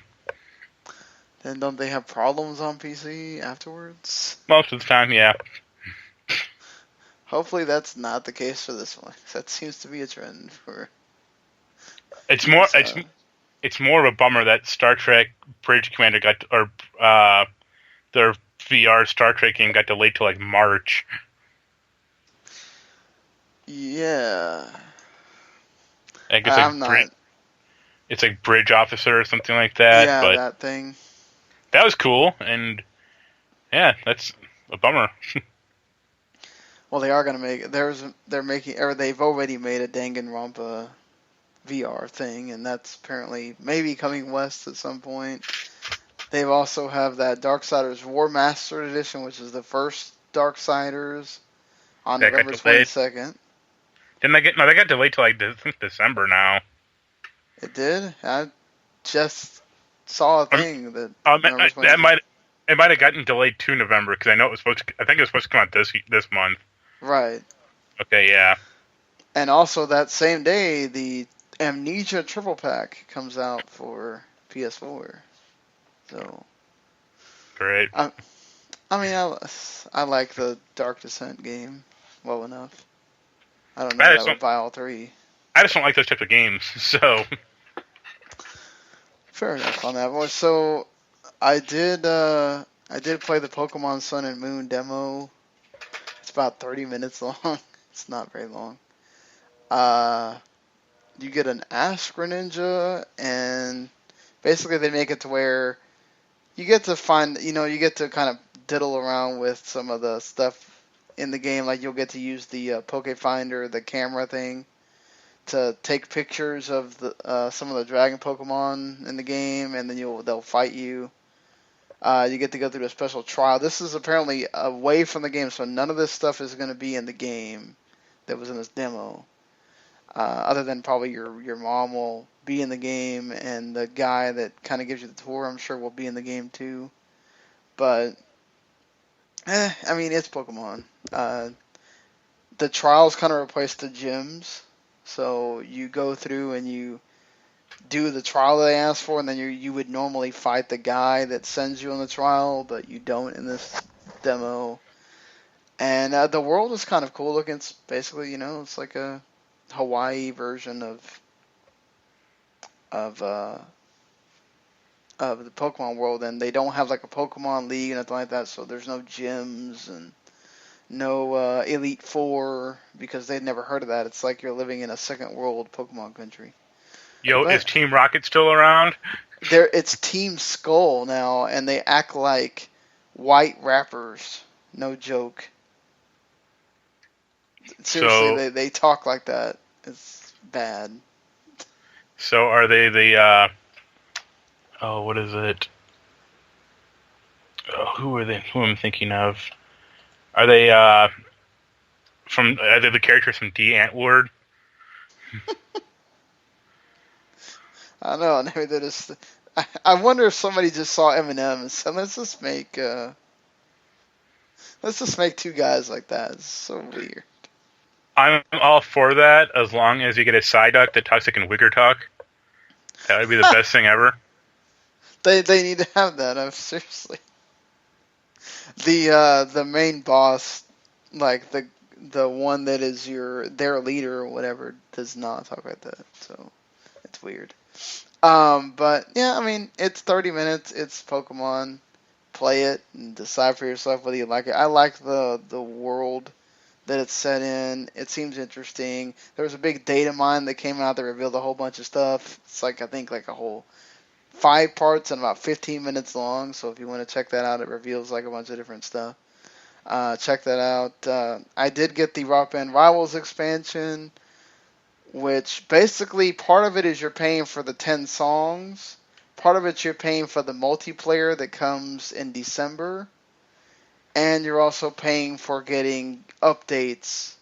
Then don't they have problems on PC afterwards? Most of the time, yeah. Hopefully that's not the case for this one. That seems to be a trend for. It's more of a bummer that Star Trek Bridge Commander their VR Star Trek game got delayed till like March. Yeah. I guess I'm not. It's like Bridge Officer or something like that. Yeah, but that thing. That was cool, and yeah, that's a bummer. Well, they are gonna make. They've already made a Danganronpa VR thing, and that's apparently maybe coming west at some point. They've also have that Darksiders War Mastered Edition, which is the first Darksiders on November 22nd. Didn't they get? No, they got delayed till like December now. It did. I just saw a thing that. It might have gotten delayed to November because I know it was supposed to. I think it was supposed to come out this month. Right. Okay. Yeah. And also that same day, the Amnesia Triple Pack comes out for PS4. So. Great. I like the Dark Descent game well enough. I don't know if I would buy all three. I just don't like those types of games, so. Fair enough on that one. So, I did play the Pokemon Sun and Moon demo. It's about 30 minutes long. It's not very long. You get an Ash Greninja, and basically they make it to where you get to find, you get to kind of diddle around with some of the stuff in the game. Like you'll get to use the Poke Finder, the camera thing, to take pictures of some of the dragon Pokemon in the game, and then they'll fight you. You get to go through a special trial. This is apparently away from the game, so none of this stuff is going to be in the game that was in this demo. Other than probably your mom will be in the game, and the guy that kind of gives you the tour, I'm sure, will be in the game too. But, it's Pokemon. the trials kind of replace the gyms. So you go through and you do the trial that they ask for, and then you would normally fight the guy that sends you on the trial, but you don't in this demo. And the world is kind of cool looking. It's basically, it's like a Hawaii version of uh, of the Pokemon world, and they don't have like a Pokemon League and nothing like that. So there's no gyms and no Elite Four because they'd never heard of that. It's like you're living in a second world Pokemon country. Yo, But is Team Rocket still around? it's Team Skull now, and they act like white rappers. No joke. Seriously, So, they talk like that. It's bad. so are they the, what is it? Oh, who are they? Who am I thinking of? Are they, are they the characters from D Antwoord? I don't know. Maybe they're just. I wonder if somebody just saw Eminem and said, let's just make two guys like that. It's so weird. I'm all for that as long as you get a Psyduck that talks like in Wigger Talk. That would be the best thing ever. They need to have that. Seriously. The main boss, like the one that is their leader or whatever, does not talk like that. So it's weird. But yeah, I mean, it's 30 minutes. It's Pokemon. Play it and decide for yourself whether you like it. I like the world that it's set in. It seems interesting. There was a big data mine that came out that revealed a whole bunch of stuff. It's like, I think, like a whole 5 parts and about 15 minutes long. So if you want to check that out, it reveals like a bunch of different stuff. Check that out. I did get the Rock Band Rivals expansion, which basically part of it is you're paying for the 10 songs. Part of it you're paying for the multiplayer that comes in December. And you're also paying for getting updates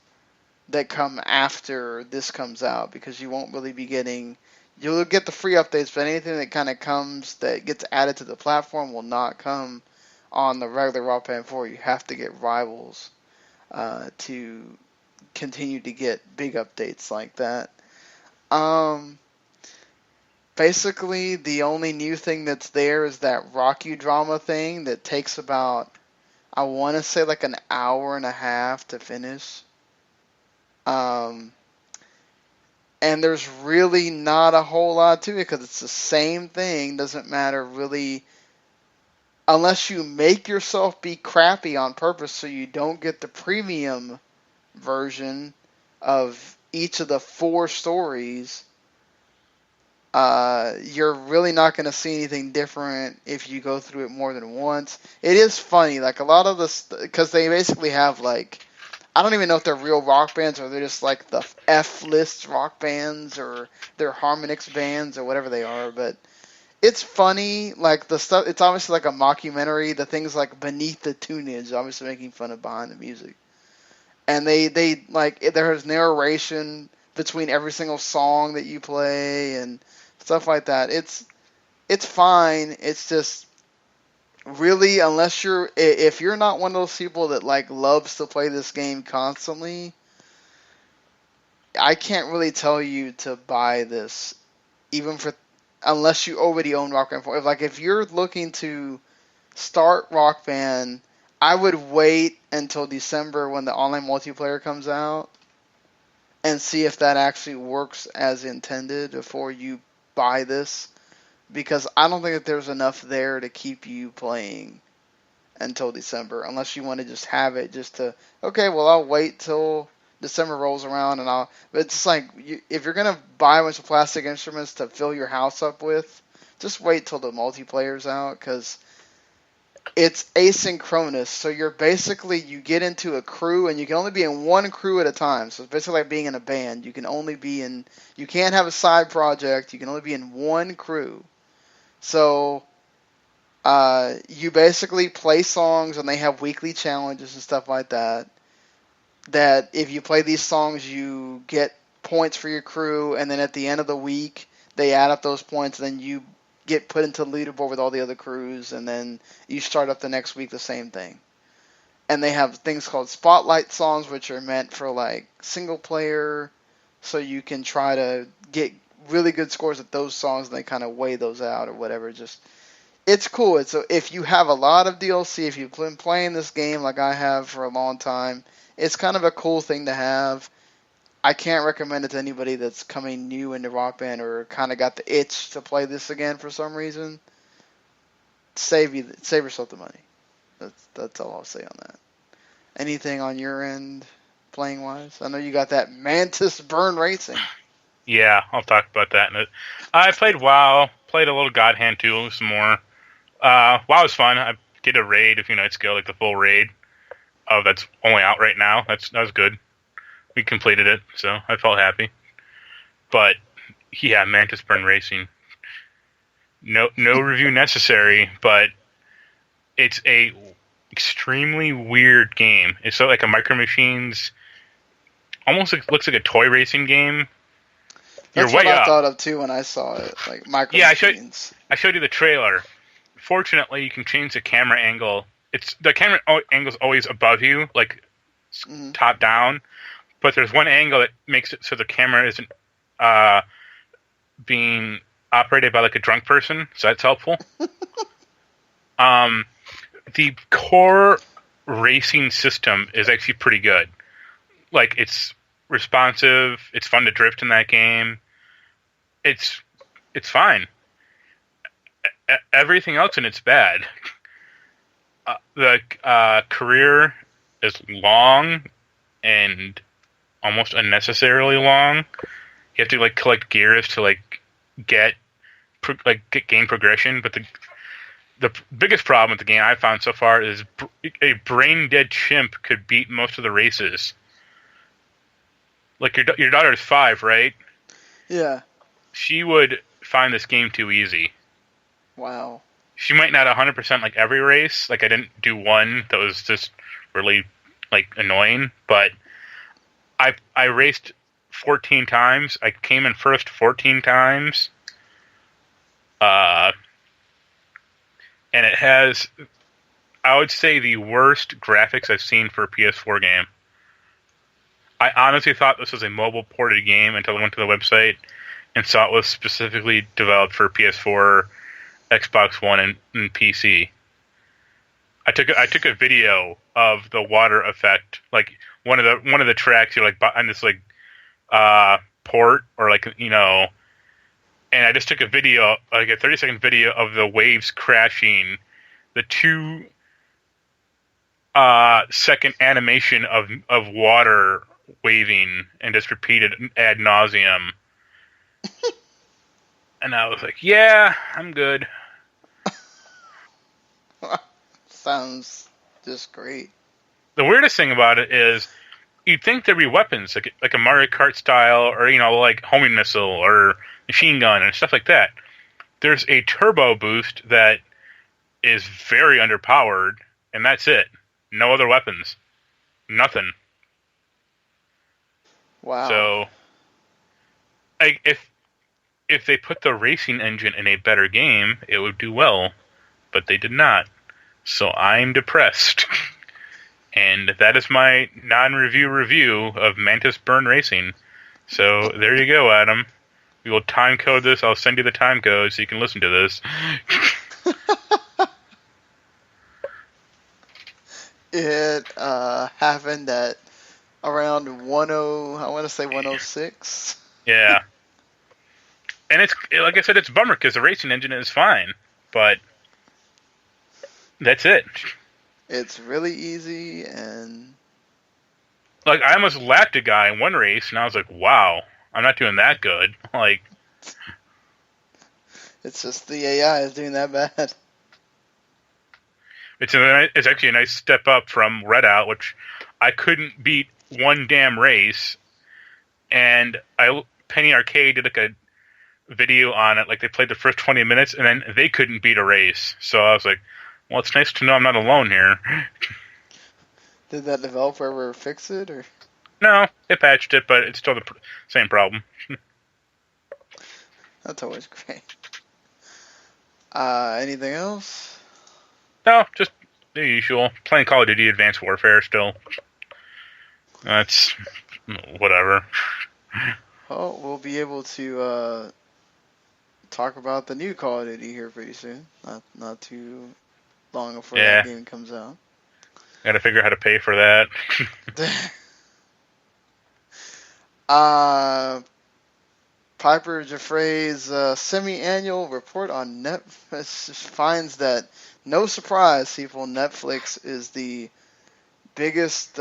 that come after this comes out, because you won't really be getting... You'll get the free updates, but anything that kind of comes that gets added to the platform will not come on the regular Rock Band 4. You have to get Rivals to continue to get big updates like that. Basically, the only new thing that's there is that Rock You Drama thing that takes about, I want to say, like an hour and a half to finish. And there's really not a whole lot to it because it's the same thing. Doesn't matter really, unless you make yourself be crappy on purpose so you don't get the premium version of each of the 4 stories. You're really not going to see anything different if you go through it more than once. It is funny, like a lot of this, because they basically have like, I don't even know if they're real rock bands or they're just like the F-list rock bands or they're Harmonix bands or whatever they are, but it's funny, like the stuff, it's obviously like a mockumentary, the things like Beneath the Tunage, obviously making fun of behind the music. And they like, there's narration between every single song that you play and stuff like that. It's fine. It's just really, if you're not one of those people that like loves to play this game constantly, I can't really tell you to buy this, even for unless you already own Rock Band 4. If you're looking to start Rock Band, I would wait until December when the online multiplayer comes out and see if that actually works as intended before you buy this, because I don't think that there's enough there to keep you playing until December, unless you want to just have it just to, okay, well, I'll wait till December rolls around but it's like, if you're going to buy a bunch of plastic instruments to fill your house up with, just wait till the multiplayer's out, because it's asynchronous, so you get into a crew, and you can only be in one crew at a time. So it's basically like being in a band. You can't have a side project. You can only be in one crew. So you basically play songs, and they have weekly challenges and stuff like that. That if you play these songs, you get points for your crew, and then at the end of the week, they add up those points, and then you get put into the leaderboard with all the other crews, and then you start up the next week the same thing. and they have things called spotlight songs, which are meant for like single player, so you can try to get really good scores at those songs, and they kind of weigh those out or whatever. Just it's cool. It's if you have a lot of DLC, if you've been playing this game like I have for a long time, it's kind of a cool thing to have. I can't recommend it to anybody that's coming new into Rock Band or kind of got the itch to play this again for some reason. Save yourself the money. That's all I'll say on that. Anything on your end, playing wise? I know you got that Mantis Burn Racing. Yeah, I'll talk about that. I played WoW, played a little God Hand 2, some more. WoW was fun. I did a raid a few nights ago, like the full raid. That's only out right now. That was good. We completed it, so I felt happy. But yeah, Mantis Burn Racing. No review necessary, but it's a extremely weird game. It's so like a Micro Machines, almost looks like a toy racing game. That's what I thought of too when I saw it, like Micro Machines. I showed you the trailer. Fortunately, you can change the camera angle. The camera angle's always above you, like top down. But there's one angle that makes it so the camera isn't being operated by like a drunk person, so that's helpful. The core racing system is actually pretty good. Like, it's responsive. It's fun to drift in that game. It's fine. Everything else in it's bad. The career is long and almost unnecessarily long. You have to like collect gears to like get gain progression, but the biggest problem with the game I've found so far is a brain dead chimp could beat most of the races. Like your daughter's 5, right? Yeah. She would find this game too easy. Wow. She might not 100% like every race. Like I didn't do one that was just really like annoying, but I raced 14 times. I came in first 14 times. And it has, I would say, the worst graphics I've seen for a PS4 game. I honestly thought this was a mobile ported game until I went to the website and saw it was specifically developed for PS4, Xbox One, and PC. I took a video of the water effect, like one of the tracks. You're like on this like port or like and I just took a video, like a 30-second video of the waves crashing, the 2-second animation of water waving, and just repeated ad nauseum. And I was like, yeah, I'm good. Sounds just great. The weirdest thing about it is, you'd think there'd be weapons, like a Mario Kart style, or like homing missile or machine gun and stuff like that. There's a turbo boost that is very underpowered, and that's it. No other weapons. Nothing. Wow. So, if they put the racing engine in a better game, it would do well, but they did not. So I'm depressed. And that is my non-review review of Mantis Burn Racing. So there you go, Adam. We will time code this. I'll send you the time code so you can listen to this. It happened at around I want to say 106. Yeah. And it's, like I said, it's a bummer because the racing engine is fine. But that's it. It's really easy, and like I almost lapped a guy in one race, and I was like, "Wow, I'm not doing that good." Like, it's just the AI is doing that bad. It's actually a nice step up from Redout, which I couldn't beat one damn race, and Penny Arcade did like a video on it, like they played the first 20 minutes, and then they couldn't beat a race. So I was like, well, it's nice to know I'm not alone here. Did that developer ever fix it, or? No, they patched it, but it's still the same problem. That's always great. Anything else? No, just The usual. Playing Call of Duty Advanced Warfare still. That's whatever. Oh, we'll be able to talk about the new Call of Duty here pretty soon. Not too long before that game comes out. Gotta figure out how to pay for that. Piper Jaffray's semi-annual report on Netflix finds that, no surprise, people, Netflix is the biggest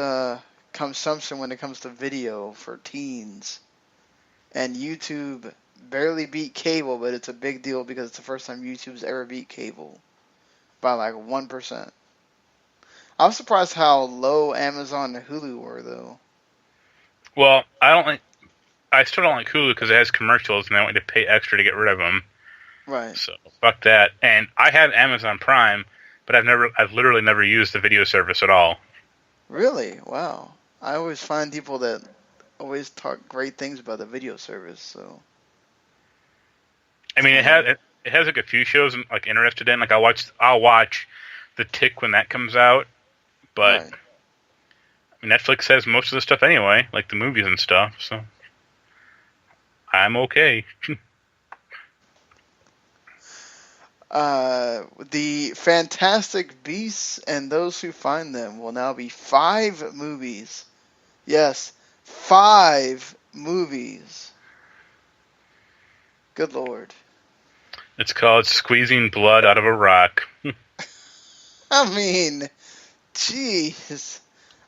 consumption when it comes to video for teens. And YouTube barely beat cable, but it's a big deal because it's the first time YouTube's ever beat cable by like 1%. I was surprised how low Amazon and Hulu were, though. Well, I still don't like Hulu because it has commercials, and I want to pay extra to get rid of them. Right. So fuck that. And I have Amazon Prime, but I've literally never used the video service at all. Really? Wow. I always find people that always talk great things about the video service. So. I mean, it has like a few shows I'm like interested in. Like I'll watch The Tick when that comes out, but Right. Netflix has most of the stuff anyway, like the movies and stuff. So. I'm okay. The Fantastic Beasts and Those Who Find Them will now be 5 movies. Yes, 5 movies. Good Lord. It's called Squeezing Blood Out of a Rock. I mean, jeez.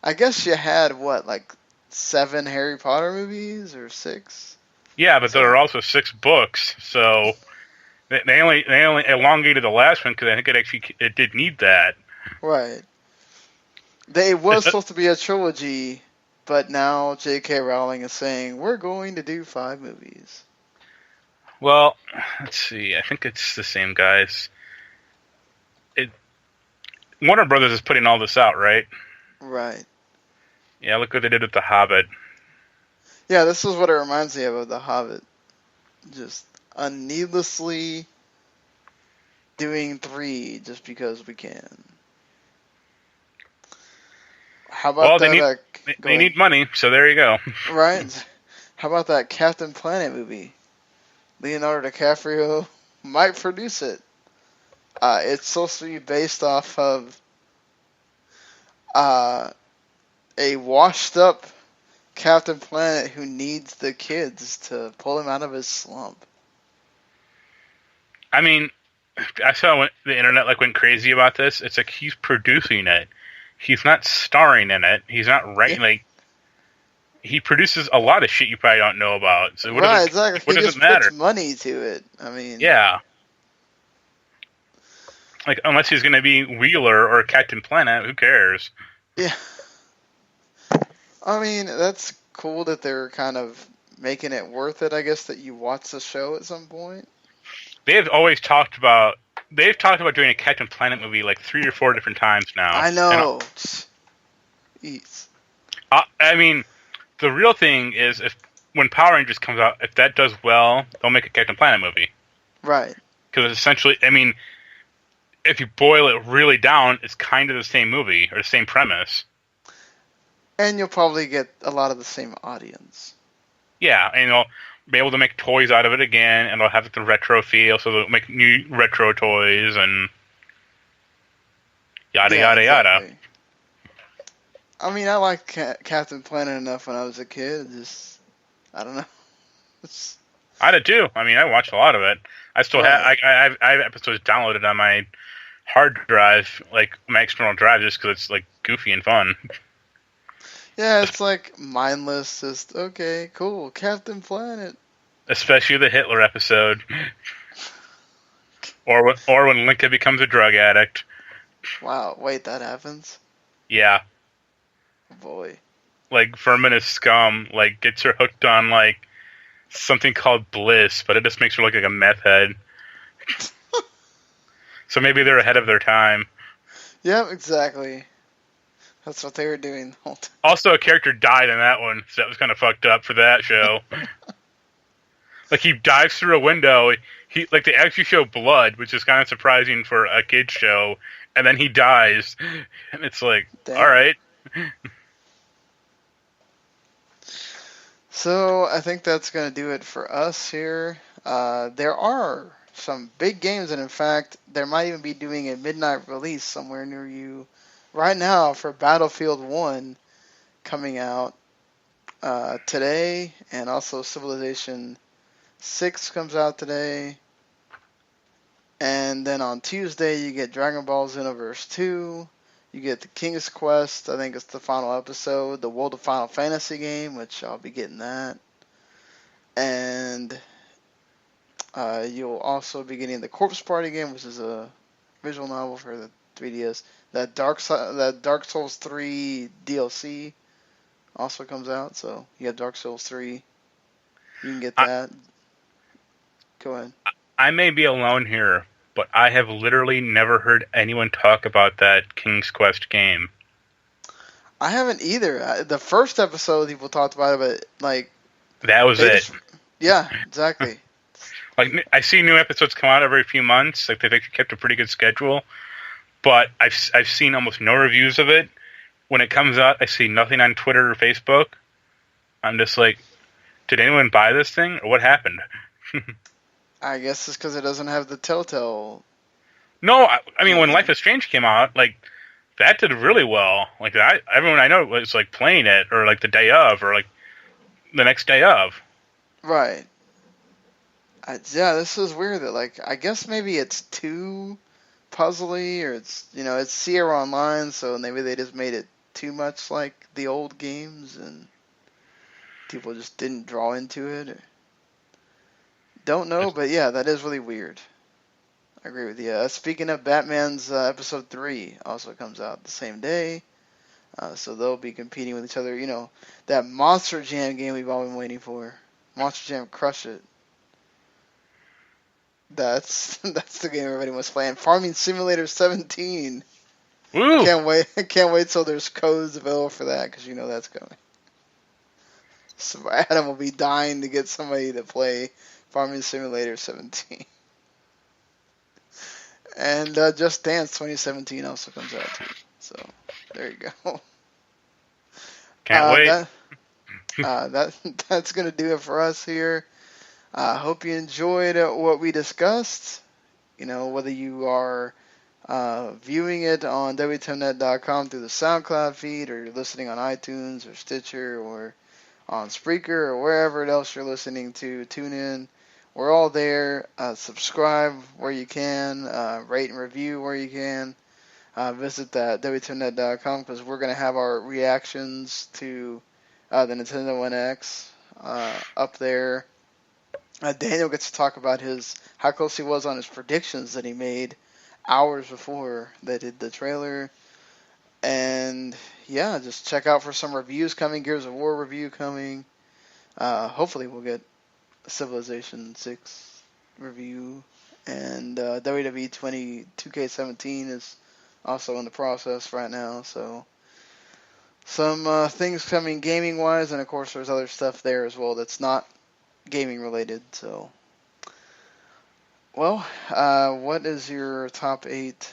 I guess you had, what, like 7 Harry Potter movies or 6? Yeah, but there are also 6 books, so they only elongated the last one because I think it did need that. Right. It was supposed to be a trilogy, but now J.K. Rowling is saying we're going to do 5 movies. Well, let's see. I think it's the same guys. Warner Brothers is putting all this out, right? Right. Yeah, look what they did with The Hobbit. Yeah, this is what it reminds me of The Hobbit. Just needlessly doing 3 just because we can. How about that? They need money, so there you go. Right? How about that Captain Planet movie? Leonardo DiCaprio might produce it. It's supposed to be based off of a washed-up Captain Planet who needs the kids to pull him out of his slump. I mean, I saw when the internet went crazy about this. It's like he's producing it. He's not starring in it. He's not writing. He produces a lot of shit you probably don't know about. So Exactly. What does just it matter? Puts money to it. I mean, yeah. Unless he's going to be Wheeler or Captain Planet, who cares? Yeah. I mean, that's cool that they're kind of making it worth it, I guess, that you watch the show at some point. They've talked about doing a Captain Planet movie 3 or 4 different times now. I know. Jeez. I mean, the real thing is when Power Rangers comes out, if that does well, they'll make a Captain Planet movie. Right. Because essentially, I mean, if you boil it really down, it's kind of the same movie or the same premise. And you'll probably get a lot of the same audience. Yeah, and they'll be able to make toys out of it again, and they'll have the retro feel, so they'll make new retro toys and yada yada exactly. yada. I mean, I liked Captain Planet enough when I was a kid. I don't know. I did too. I mean, I watched a lot of it. I still have. I have episodes downloaded on my hard drive, my external drive, just because it's goofy and fun. Yeah, it's mindless. Just okay, cool, Captain Planet. Especially the Hitler episode, or when Linka becomes a drug addict. Wow, wait, that happens? Yeah. Oh boy. Verminous scum gets her hooked on something called bliss, but it just makes her look like a meth head. So maybe they're ahead of their time. Yep, exactly. That's what they were doing the whole time. Also, a character died in that one, so that was kind of fucked up for that show. Like, he dives through a window. They actually show blood, which is kind of surprising for a kid's show, and then he dies. And it's like, Damn. all right. So I think that's going to do it for us here. There are some big games, and in fact, there might even be doing a midnight release somewhere near you right now for Battlefield 1 coming out today, and also Civilization 6 comes out today. And then on Tuesday, you get Dragon Ball Xenoverse 2. You get the King's Quest, I think it's the final episode, the World of Final Fantasy game, which I'll be getting that. And you'll also be getting the Corpse Party game, which is a visual novel for the 3DS. That Dark Souls 3 DLC also comes out, so you have Dark Souls 3. You can get that. Go ahead. I may be alone here, but I have literally never heard anyone talk about that King's Quest game. I haven't either. The first episode, people talked about it, but, like... That was it. Yeah, exactly. Like, I see new episodes come out every few months. Like, they've kept a pretty good schedule. But I've seen almost no reviews of it. When it comes out, I see nothing on Twitter or Facebook. I'm just like, did anyone buy this thing? Or what happened? I guess it's because it doesn't have the Telltale. No, I mean, when Life is Strange came out, like, that did really well. Like, everyone I know was, like, playing it, or, like, the day of, or, like, the next day of. Right. Yeah, this is weird that, like, I guess maybe it's too puzzly, or it's Sierra Online, so maybe they just made it too much like the old games, and people just didn't draw into it. Don't know, but yeah, that is really weird. I agree with you. Speaking of, Batman's episode 3 also comes out the same day. So they'll be competing with each other. You know, that Monster Jam game we've all been waiting for. Monster Jam Crush It. That's the game everybody was playing. Farming Simulator 17. Woo! Can't wait till there's codes available for that, because you know that's coming. So Adam will be dying to get somebody to play Farming Simulator 17. And Just Dance 2017 also comes out too. So there you go. Can't wait. That's gonna do it for us here. I hope you enjoyed what we discussed. You know, whether you are viewing it on WTMNet.com through the SoundCloud feed, or you're listening on iTunes or Stitcher or on Spreaker or wherever else you're listening to, tune in. We're all there. Subscribe where you can. Rate and review where you can. Visit that WTMNet.com, because we're going to have our reactions to the Nintendo NX up there. Daniel gets to talk about how close he was on his predictions that he made hours before they did the trailer. And yeah, just check out for some reviews coming. Gears of War review coming. Hopefully we'll get a Civilization 6 review. And WWE 2K17 is also in the process right now. So some things coming gaming wise, and of course there's other stuff there as well that's not gaming related. So, well, what is your top 8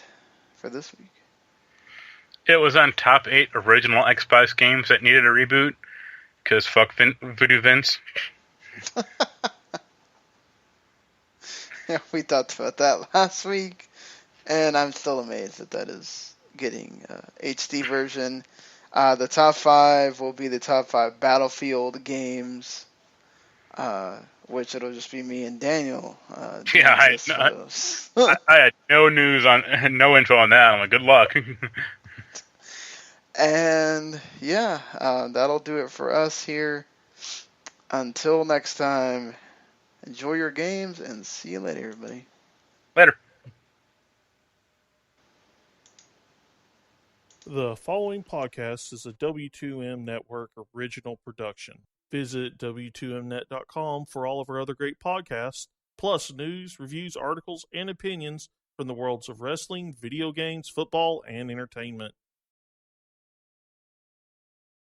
for this week? It was on top 8 original Xbox games that needed a reboot, because fuck Voodoo Vince. Yeah, we talked about that last week, and I'm still amazed that is getting HD version. The top 5 will be the top 5 Battlefield games, which it'll just be me and Daniel. Yeah, I had no info on that. I'm like, good luck. And yeah, that'll do it for us here. Until next time, enjoy your games, and see you later, everybody. Later. The following podcast is a W2M Network original production. Visit W2Mnet.com for all of our other great podcasts, plus news, reviews, articles, and opinions from the worlds of wrestling, video games, football, and entertainment.